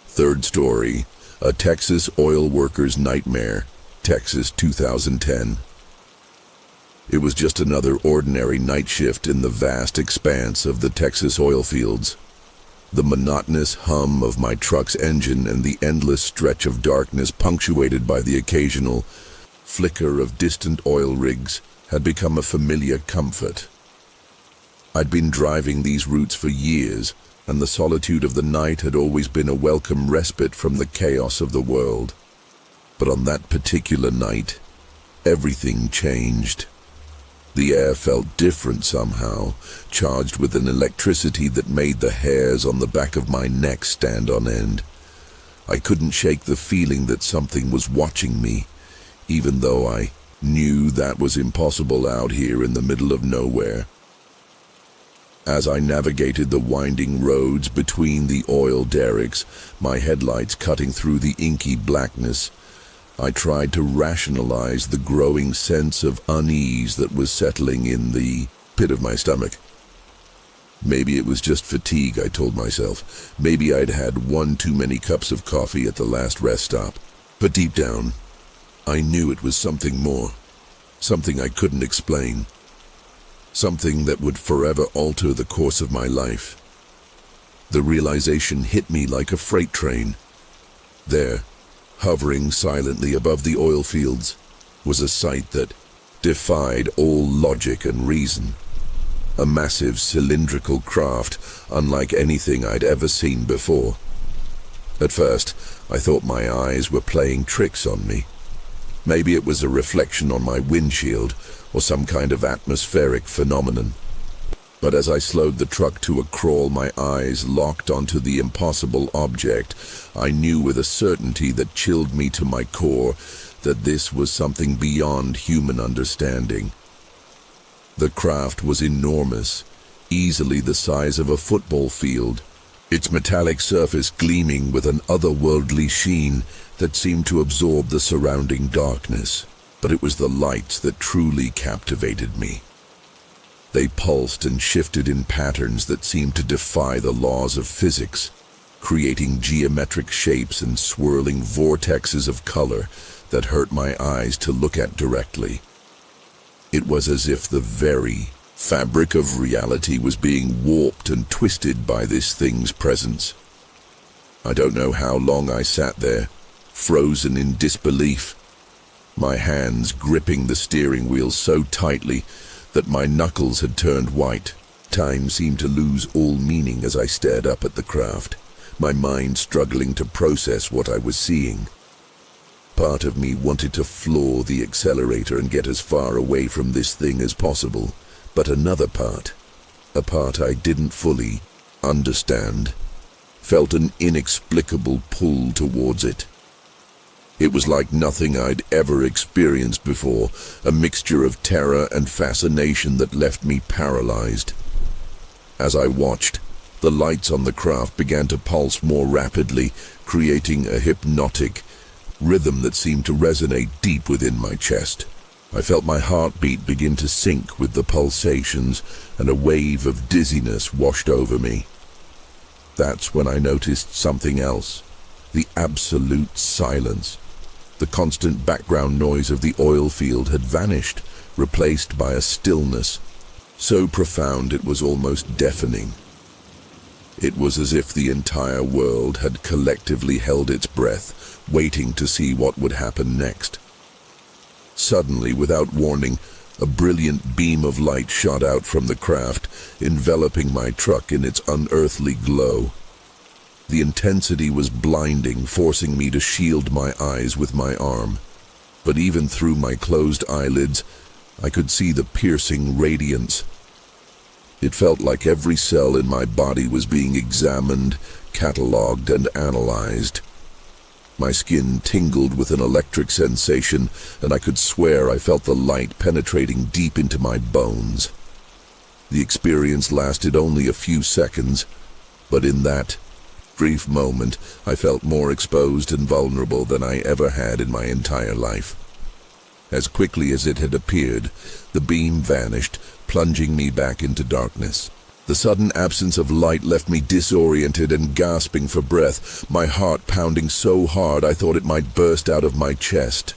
Third story, a Texas oil worker's nightmare, Texas 2010. It was just another ordinary night shift in the vast expanse of the Texas oil fields. The monotonous hum of my truck's engine and the endless stretch of darkness punctuated by the occasional flicker of distant oil rigs had become a familiar comfort. I'd been driving these routes for years, and the solitude of the night had always been a welcome respite from the chaos of the world. But on that particular night, everything changed. The air felt different somehow, charged with an electricity that made the hairs on the back of my neck stand on end. I couldn't shake the feeling that something was watching me, even though I knew that was impossible out here in the middle of nowhere. As I navigated the winding roads between the oil derricks, my headlights cutting through the inky blackness, I tried to rationalize the growing sense of unease that was settling in the pit of my stomach. Maybe it was just fatigue, I told myself. Maybe I'd had one too many cups of coffee at the last rest stop. But deep down, I knew it was something more. Something I couldn't explain. Something that would forever alter the course of my life. The realization hit me like a freight train. There, hovering silently above the oil fields, was a sight that defied all logic and reason. A massive cylindrical craft, unlike anything I'd ever seen before. At first, I thought my eyes were playing tricks on me. Maybe it was a reflection on my windshield, or some kind of atmospheric phenomenon. But as I slowed the truck to a crawl, my eyes locked onto the impossible object, I knew with a certainty that chilled me to my core that this was something beyond human understanding. The craft was enormous, easily the size of a football field, its metallic surface gleaming with an otherworldly sheen that seemed to absorb the surrounding darkness. But it was the lights that truly captivated me. They pulsed and shifted in patterns that seemed to defy the laws of physics, creating geometric shapes and swirling vortexes of color that hurt my eyes to look at directly. It was as if the very fabric of reality was being warped and twisted by this thing's presence. I don't know how long I sat there, frozen in disbelief, my hands gripping the steering wheel so tightly that my knuckles had turned white. Time seemed to lose all meaning as I stared up at the craft, my mind struggling to process what I was seeing. Part of me wanted to floor the accelerator and get as far away from this thing as possible, but another part, a part I didn't fully understand, felt an inexplicable pull towards it. It was like nothing I'd ever experienced before, a mixture of terror and fascination that left me paralyzed. As I watched, the lights on the craft began to pulse more rapidly, creating a hypnotic rhythm that seemed to resonate deep within my chest. I felt my heartbeat begin to sync with the pulsations, and a wave of dizziness washed over me. That's when I noticed something else, the absolute silence. The constant background noise of the oil field had vanished, replaced by a stillness so profound it was almost deafening. It was as if the entire world had collectively held its breath, waiting to see what would happen next. Suddenly, without warning, a brilliant beam of light shot out from the craft, enveloping my truck in its unearthly glow. The intensity was blinding, forcing me to shield my eyes with my arm. But even through my closed eyelids, I could see the piercing radiance. It felt like every cell in my body was being examined, catalogued, and analyzed. My skin tingled with an electric sensation, and I could swear I felt the light penetrating deep into my bones. The experience lasted only a few seconds, but in that brief moment, I felt more exposed and vulnerable than I ever had in my entire life. As quickly as it had appeared, the beam vanished, plunging me back into darkness. The sudden absence of light left me disoriented and gasping for breath, my heart pounding so hard I thought it might burst out of my chest.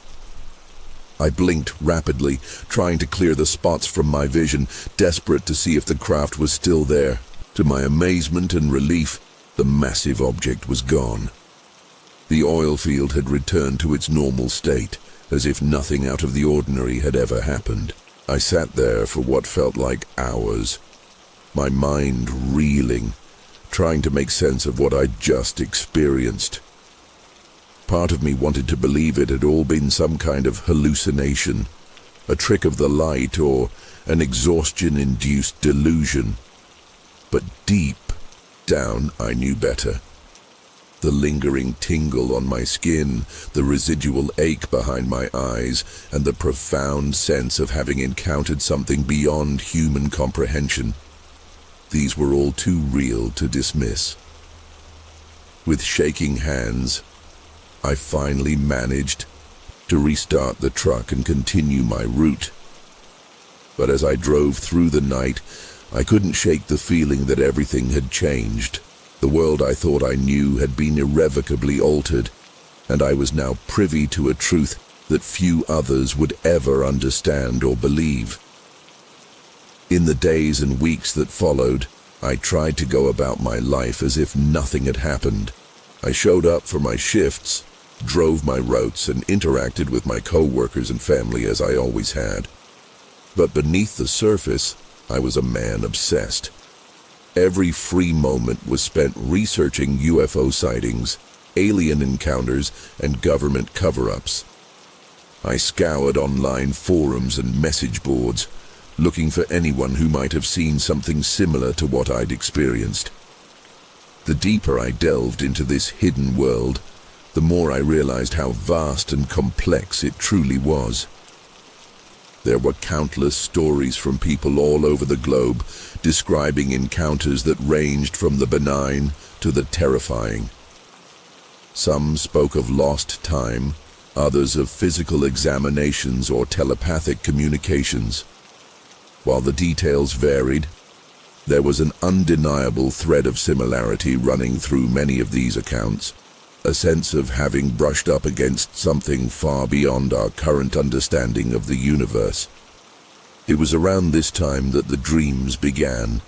I blinked rapidly, trying to clear the spots from my vision, desperate to see if the craft was still there. To my amazement and relief, the massive object was gone. The oil field had returned to its normal state, as if nothing out of the ordinary had ever happened. I sat there for what felt like hours, my mind reeling, trying to make sense of what I'd just experienced. Part of me wanted to believe it had all been some kind of hallucination, a trick of the light, or an exhaustion-induced delusion. But deep down, I knew better. The lingering tingle on my skin, the residual ache behind my eyes, and the profound sense of having encountered something beyond human comprehension. These were all too real to dismiss. With shaking hands, I finally managed to restart the truck and continue my route. But as I drove through the night, I couldn't shake the feeling that everything had changed. The world I thought I knew had been irrevocably altered, and I was now privy to a truth that few others would ever understand or believe. In the days and weeks that followed, I tried to go about my life as if nothing had happened. I showed up for my shifts, drove my routes, and interacted with my co-workers and family as I always had. But beneath the surface, I was a man obsessed. Every free moment was spent researching UFO sightings, alien encounters, and government cover-ups. I scoured online forums and message boards, looking for anyone who might have seen something similar to what I'd experienced. The deeper I delved into this hidden world, the more I realized how vast and complex it truly was. There were countless stories from people all over the globe describing encounters that ranged from the benign to the terrifying. Some spoke of lost time, others of physical examinations or telepathic communications. While the details varied, there was an undeniable thread of similarity running through many of these accounts, a sense of having brushed up against something far beyond our current understanding of the universe. It was around this time that the dreams began.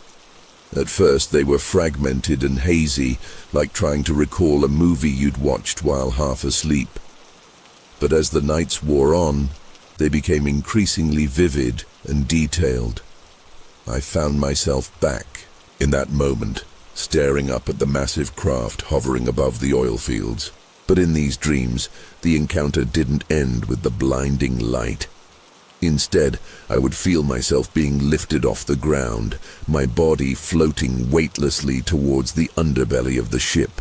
At first they were fragmented and hazy, like trying to recall a movie you'd watched while half asleep. But as the nights wore on, they became increasingly vivid and detailed. I found myself back in that moment, staring up at the massive craft hovering above the oil fields. But in these dreams, the encounter didn't end with the blinding light. Instead, I would feel myself being lifted off the ground, my body floating weightlessly towards the underbelly of the ship.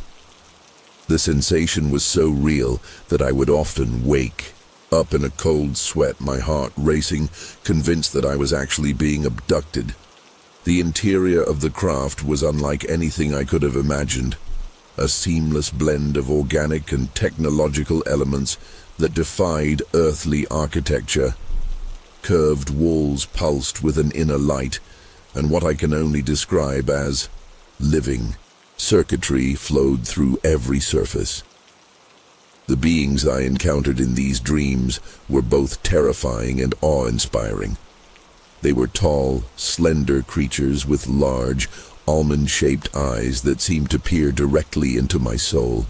The sensation was so real that I would often wake up in a cold sweat, my heart racing, convinced that I was actually being abducted. The interior of the craft was unlike anything I could have imagined, a seamless blend of organic and technological elements that defied earthly architecture. Curved walls pulsed with an inner light, and what I can only describe as living circuitry flowed through every surface. The beings I encountered in these dreams were both terrifying and awe-inspiring. They were tall, slender creatures with large, almond-shaped eyes that seemed to peer directly into my soul.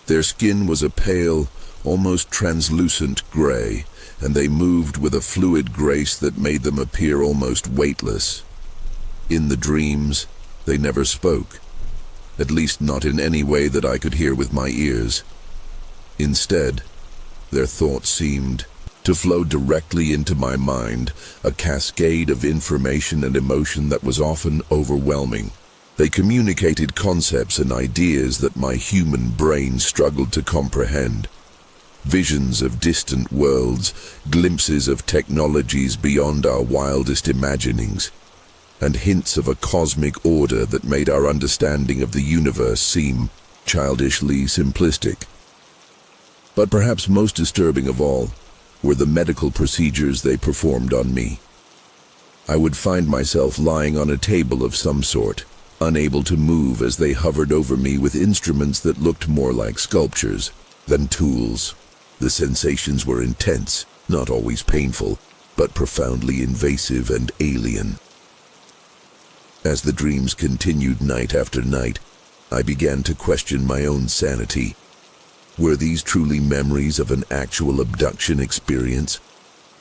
Their skin was a pale, almost translucent gray, and they moved with a fluid grace that made them appear almost weightless. In the dreams, they never spoke, at least not in any way that I could hear with my ears. Instead, their thoughts seemed to flow directly into my mind, a cascade of information and emotion that was often overwhelming. They communicated concepts and ideas that my human brain struggled to comprehend. Visions of distant worlds, glimpses of technologies beyond our wildest imaginings. and hints of a cosmic order that made our understanding of the universe seem childishly simplistic. But perhaps most disturbing of all were the medical procedures they performed on me. I would find myself lying on a table of some sort, unable to move as they hovered over me with instruments that looked more like sculptures than tools. The sensations were intense, not always painful, but profoundly invasive and alien. As the dreams continued night after night, I began to question my own sanity. Were these truly memories of an actual abduction experience,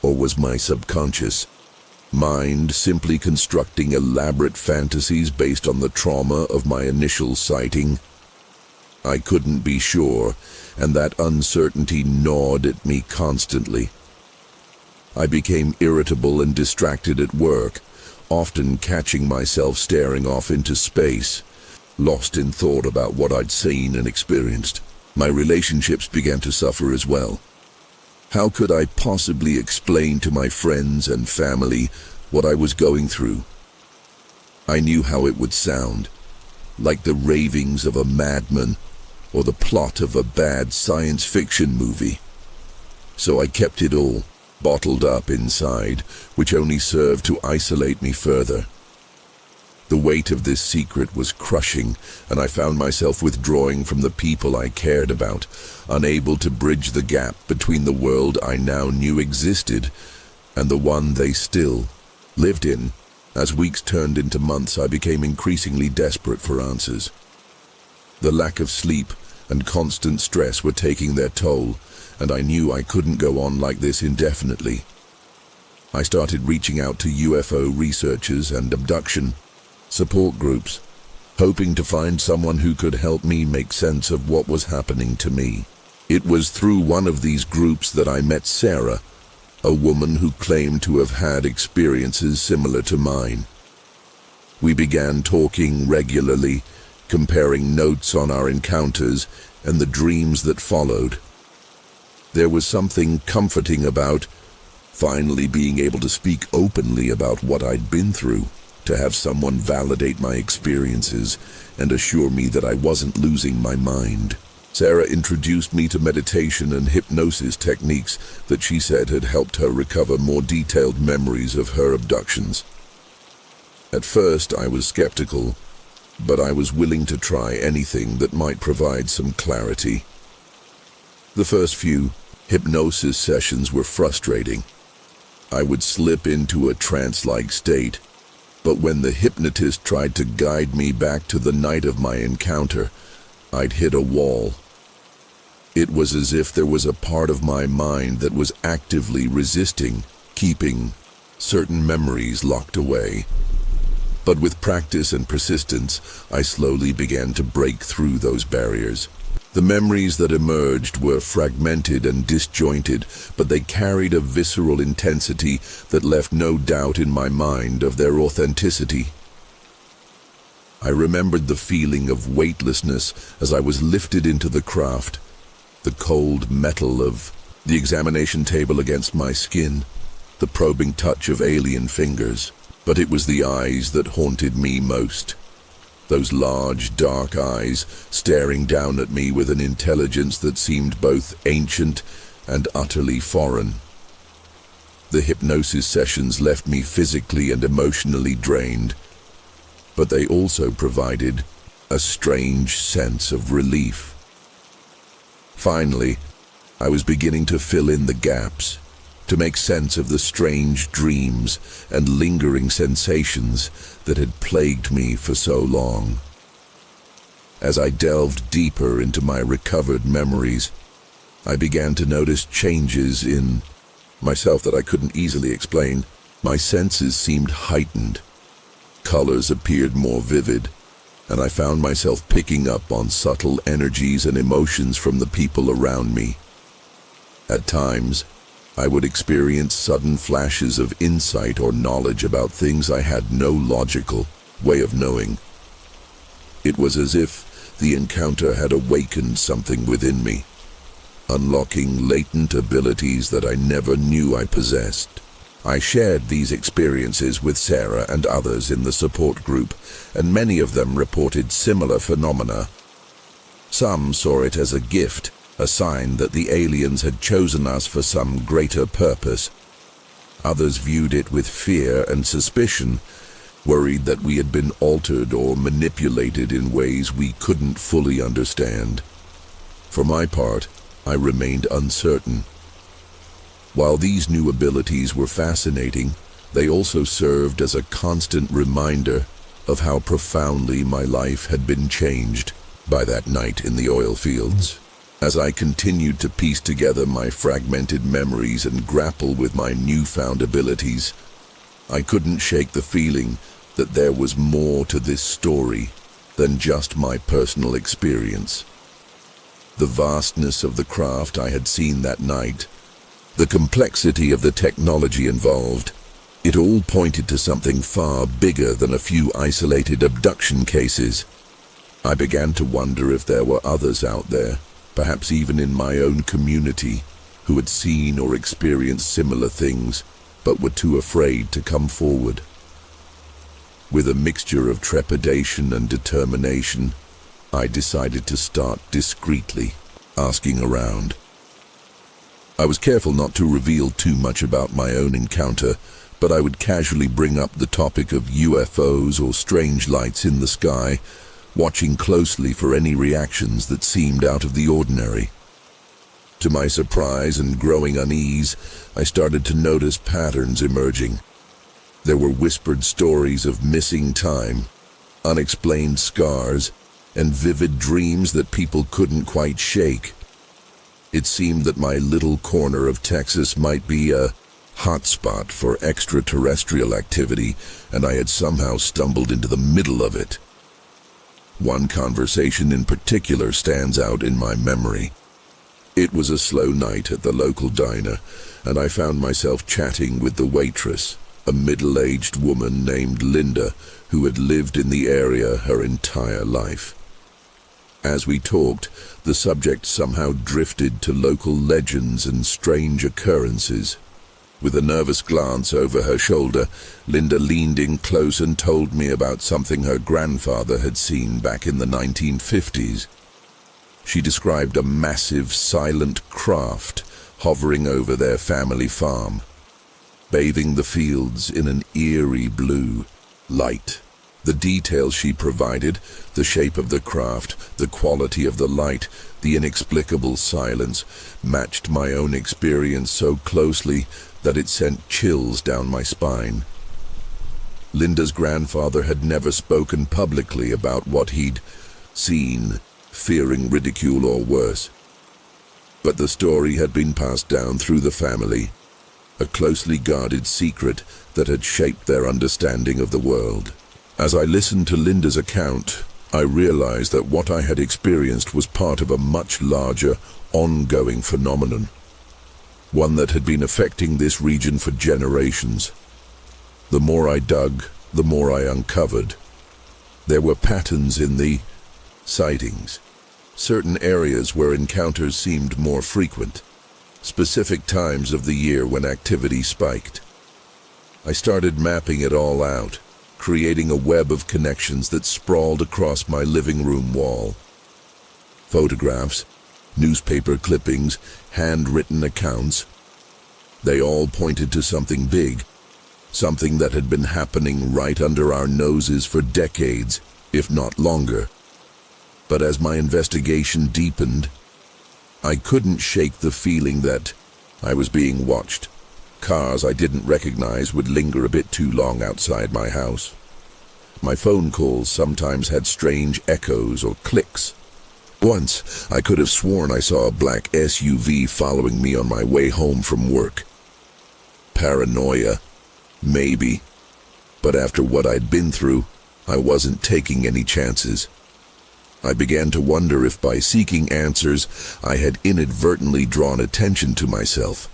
or was my subconscious mind simply constructing elaborate fantasies based on the trauma of my initial sighting? I couldn't be sure, and that uncertainty gnawed at me constantly. I became irritable and distracted at work, often catching myself staring off into space, lost in thought about what I'd seen and experienced. My relationships began to suffer as well. How could I possibly explain to my friends and family what I was going through? I knew how it would sound, like the ravings of a madman or the plot of a bad science fiction movie. So I kept it all bottled up inside, which only served to isolate me further. The weight of this secret was crushing, and I found myself withdrawing from the people I cared about, unable to bridge the gap between the world I now knew existed and the one they still lived in. As weeks turned into months, I became increasingly desperate for answers. The lack of sleep and constant stress were taking their toll, and I knew I couldn't go on like this indefinitely. I started reaching out to UFO researchers and abduction support groups, hoping to find someone who could help me make sense of what was happening to me. It was through one of these groups that I met Sarah, a woman who claimed to have had experiences similar to mine. We began talking regularly, comparing notes on our encounters and the dreams that followed. There was something comforting about finally being able to speak openly about what I'd been through, to have someone validate my experiences and assure me that I wasn't losing my mind. Sarah introduced me to meditation and hypnosis techniques that she said had helped her recover more detailed memories of her abductions. At first, I was skeptical, but I was willing to try anything that might provide some clarity. The first few hypnosis sessions were frustrating. I would slip into a trance-like state, but when the hypnotist tried to guide me back to the night of my encounter, I'd hit a wall. It was as if there was a part of my mind that was actively resisting, keeping certain memories locked away. But with practice and persistence, I slowly began to break through those barriers. The memories that emerged were fragmented and disjointed, but they carried a visceral intensity that left no doubt in my mind of their authenticity. I remembered the feeling of weightlessness as I was lifted into the craft, the cold metal of the examination table against my skin, the probing touch of alien fingers. But it was the eyes that haunted me most. Those large, dark eyes staring down at me with an intelligence that seemed both ancient and utterly foreign. The hypnosis sessions left me physically and emotionally drained, but they also provided a strange sense of relief. Finally, I was beginning to fill in the gaps, to make sense of the strange dreams and lingering sensations that had plagued me for so long. As I delved deeper into my recovered memories, I began to notice changes in myself that I couldn't easily explain. My senses seemed heightened. Colors appeared more vivid, and I found myself picking up on subtle energies and emotions from the people around me. At times, I would experience sudden flashes of insight or knowledge about things I had no logical way of knowing. It was as if the encounter had awakened something within me, unlocking latent abilities that I never knew I possessed. I shared these experiences with Sarah and others in the support group, and many of them reported similar phenomena. Some saw it as a gift, a sign that the aliens had chosen us for some greater purpose. Others viewed it with fear and suspicion, worried that we had been altered or manipulated in ways we couldn't fully understand. For my part, I remained uncertain. While these new abilities were fascinating, they also served as a constant reminder of how profoundly my life had been changed by that night in the oil fields. As I continued to piece together my fragmented memories and grapple with my newfound abilities, I couldn't shake the feeling that there was more to this story than just my personal experience. The vastness of the craft I had seen that night, the complexity of the technology involved, it all pointed to something far bigger than a few isolated abduction cases. I began to wonder if there were others out there, perhaps even in my own community, who had seen or experienced similar things, but were too afraid to come forward. With a mixture of trepidation and determination, I decided to start discreetly, asking around. I was careful not to reveal too much about my own encounter, but I would casually bring up the topic of UFOs or strange lights in the sky, watching closely for any reactions that seemed out of the ordinary. To my surprise and growing unease, I started to notice patterns emerging. There were whispered stories of missing time, unexplained scars, and vivid dreams that people couldn't quite shake. It seemed that my little corner of Texas might be a hotspot for extraterrestrial activity, and I had somehow stumbled into the middle of it. One conversation in particular stands out in my memory. It was a slow night at the local diner, and I found myself chatting with the waitress, a middle-aged woman named Linda, who had lived in the area her entire life. As we talked, the subject somehow drifted to local legends and strange occurrences. With a nervous glance over her shoulder, Linda leaned in close and told me about something her grandfather had seen back in the 1950s. She described a massive, silent craft hovering over their family farm, bathing the fields in an eerie blue light. The details she provided, the shape of the craft, the quality of the light, the inexplicable silence, matched my own experience so closely that it sent chills down my spine. Linda's grandfather had never spoken publicly about what he'd seen, fearing ridicule or worse. But the story had been passed down through the family, a closely guarded secret that had shaped their understanding of the world. As I listened to Linda's account, I realized that what I had experienced was part of a much larger, ongoing phenomenon, one that had been affecting this region for generations. The more I dug, the more I uncovered. There were patterns in the sightings, certain areas where encounters seemed more frequent, specific times of the year when activity spiked. I started mapping it all out, creating a web of connections that sprawled across my living room wall. Photographs, newspaper clippings, handwritten accounts. They all pointed to something big, something that had been happening right under our noses for decades, if not longer. But as my investigation deepened, I couldn't shake the feeling that I was being watched. Cars I didn't recognize would linger a bit too long outside my house. My phone calls sometimes had strange echoes or clicks. Once, I could have sworn I saw a black SUV following me on my way home from work. Paranoia, maybe. But after what I'd been through, I wasn't taking any chances. I began to wonder if by seeking answers, I had inadvertently drawn attention to myself.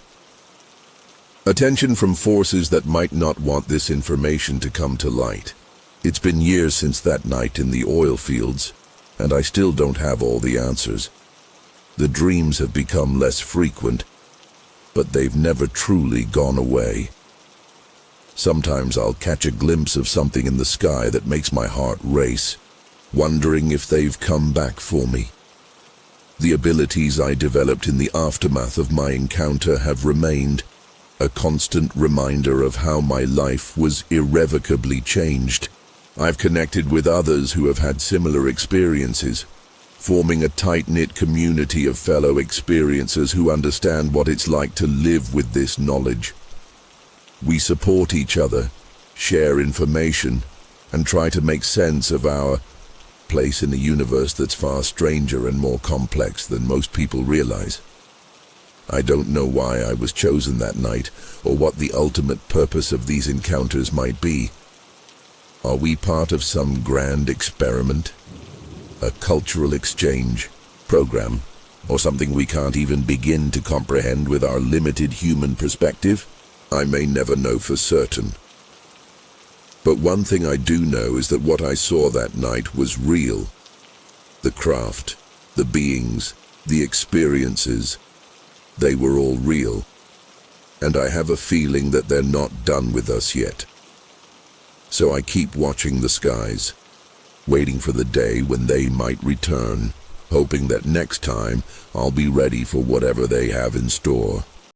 Attention from forces that might not want this information to come to light. It's been years since that night in the oil fields, and I still don't have all the answers. The dreams have become less frequent, but they've never truly gone away. Sometimes I'll catch a glimpse of something in the sky that makes my heart race, wondering if they've come back for me. The abilities I developed in the aftermath of my encounter have remained a constant reminder of how my life was irrevocably changed. I've connected with others who have had similar experiences, forming a tight-knit community of fellow experiencers who understand what it's like to live with this knowledge. We support each other, share information, and try to make sense of our place in a universe that's far stranger and more complex than most people realize. I don't know why I was chosen that night, or what the ultimate purpose of these encounters might be. Are we part of some grand experiment? A cultural exchange program, or something we can't even begin to comprehend with our limited human perspective? I may never know for certain. But one thing I do know is that what I saw that night was real. The craft, the beings, the experiences, they were all real. And I have a feeling that they're not done with us yet. So I keep watching the skies, waiting for the day when they might return, hoping that next time I'll be ready for whatever they have in store.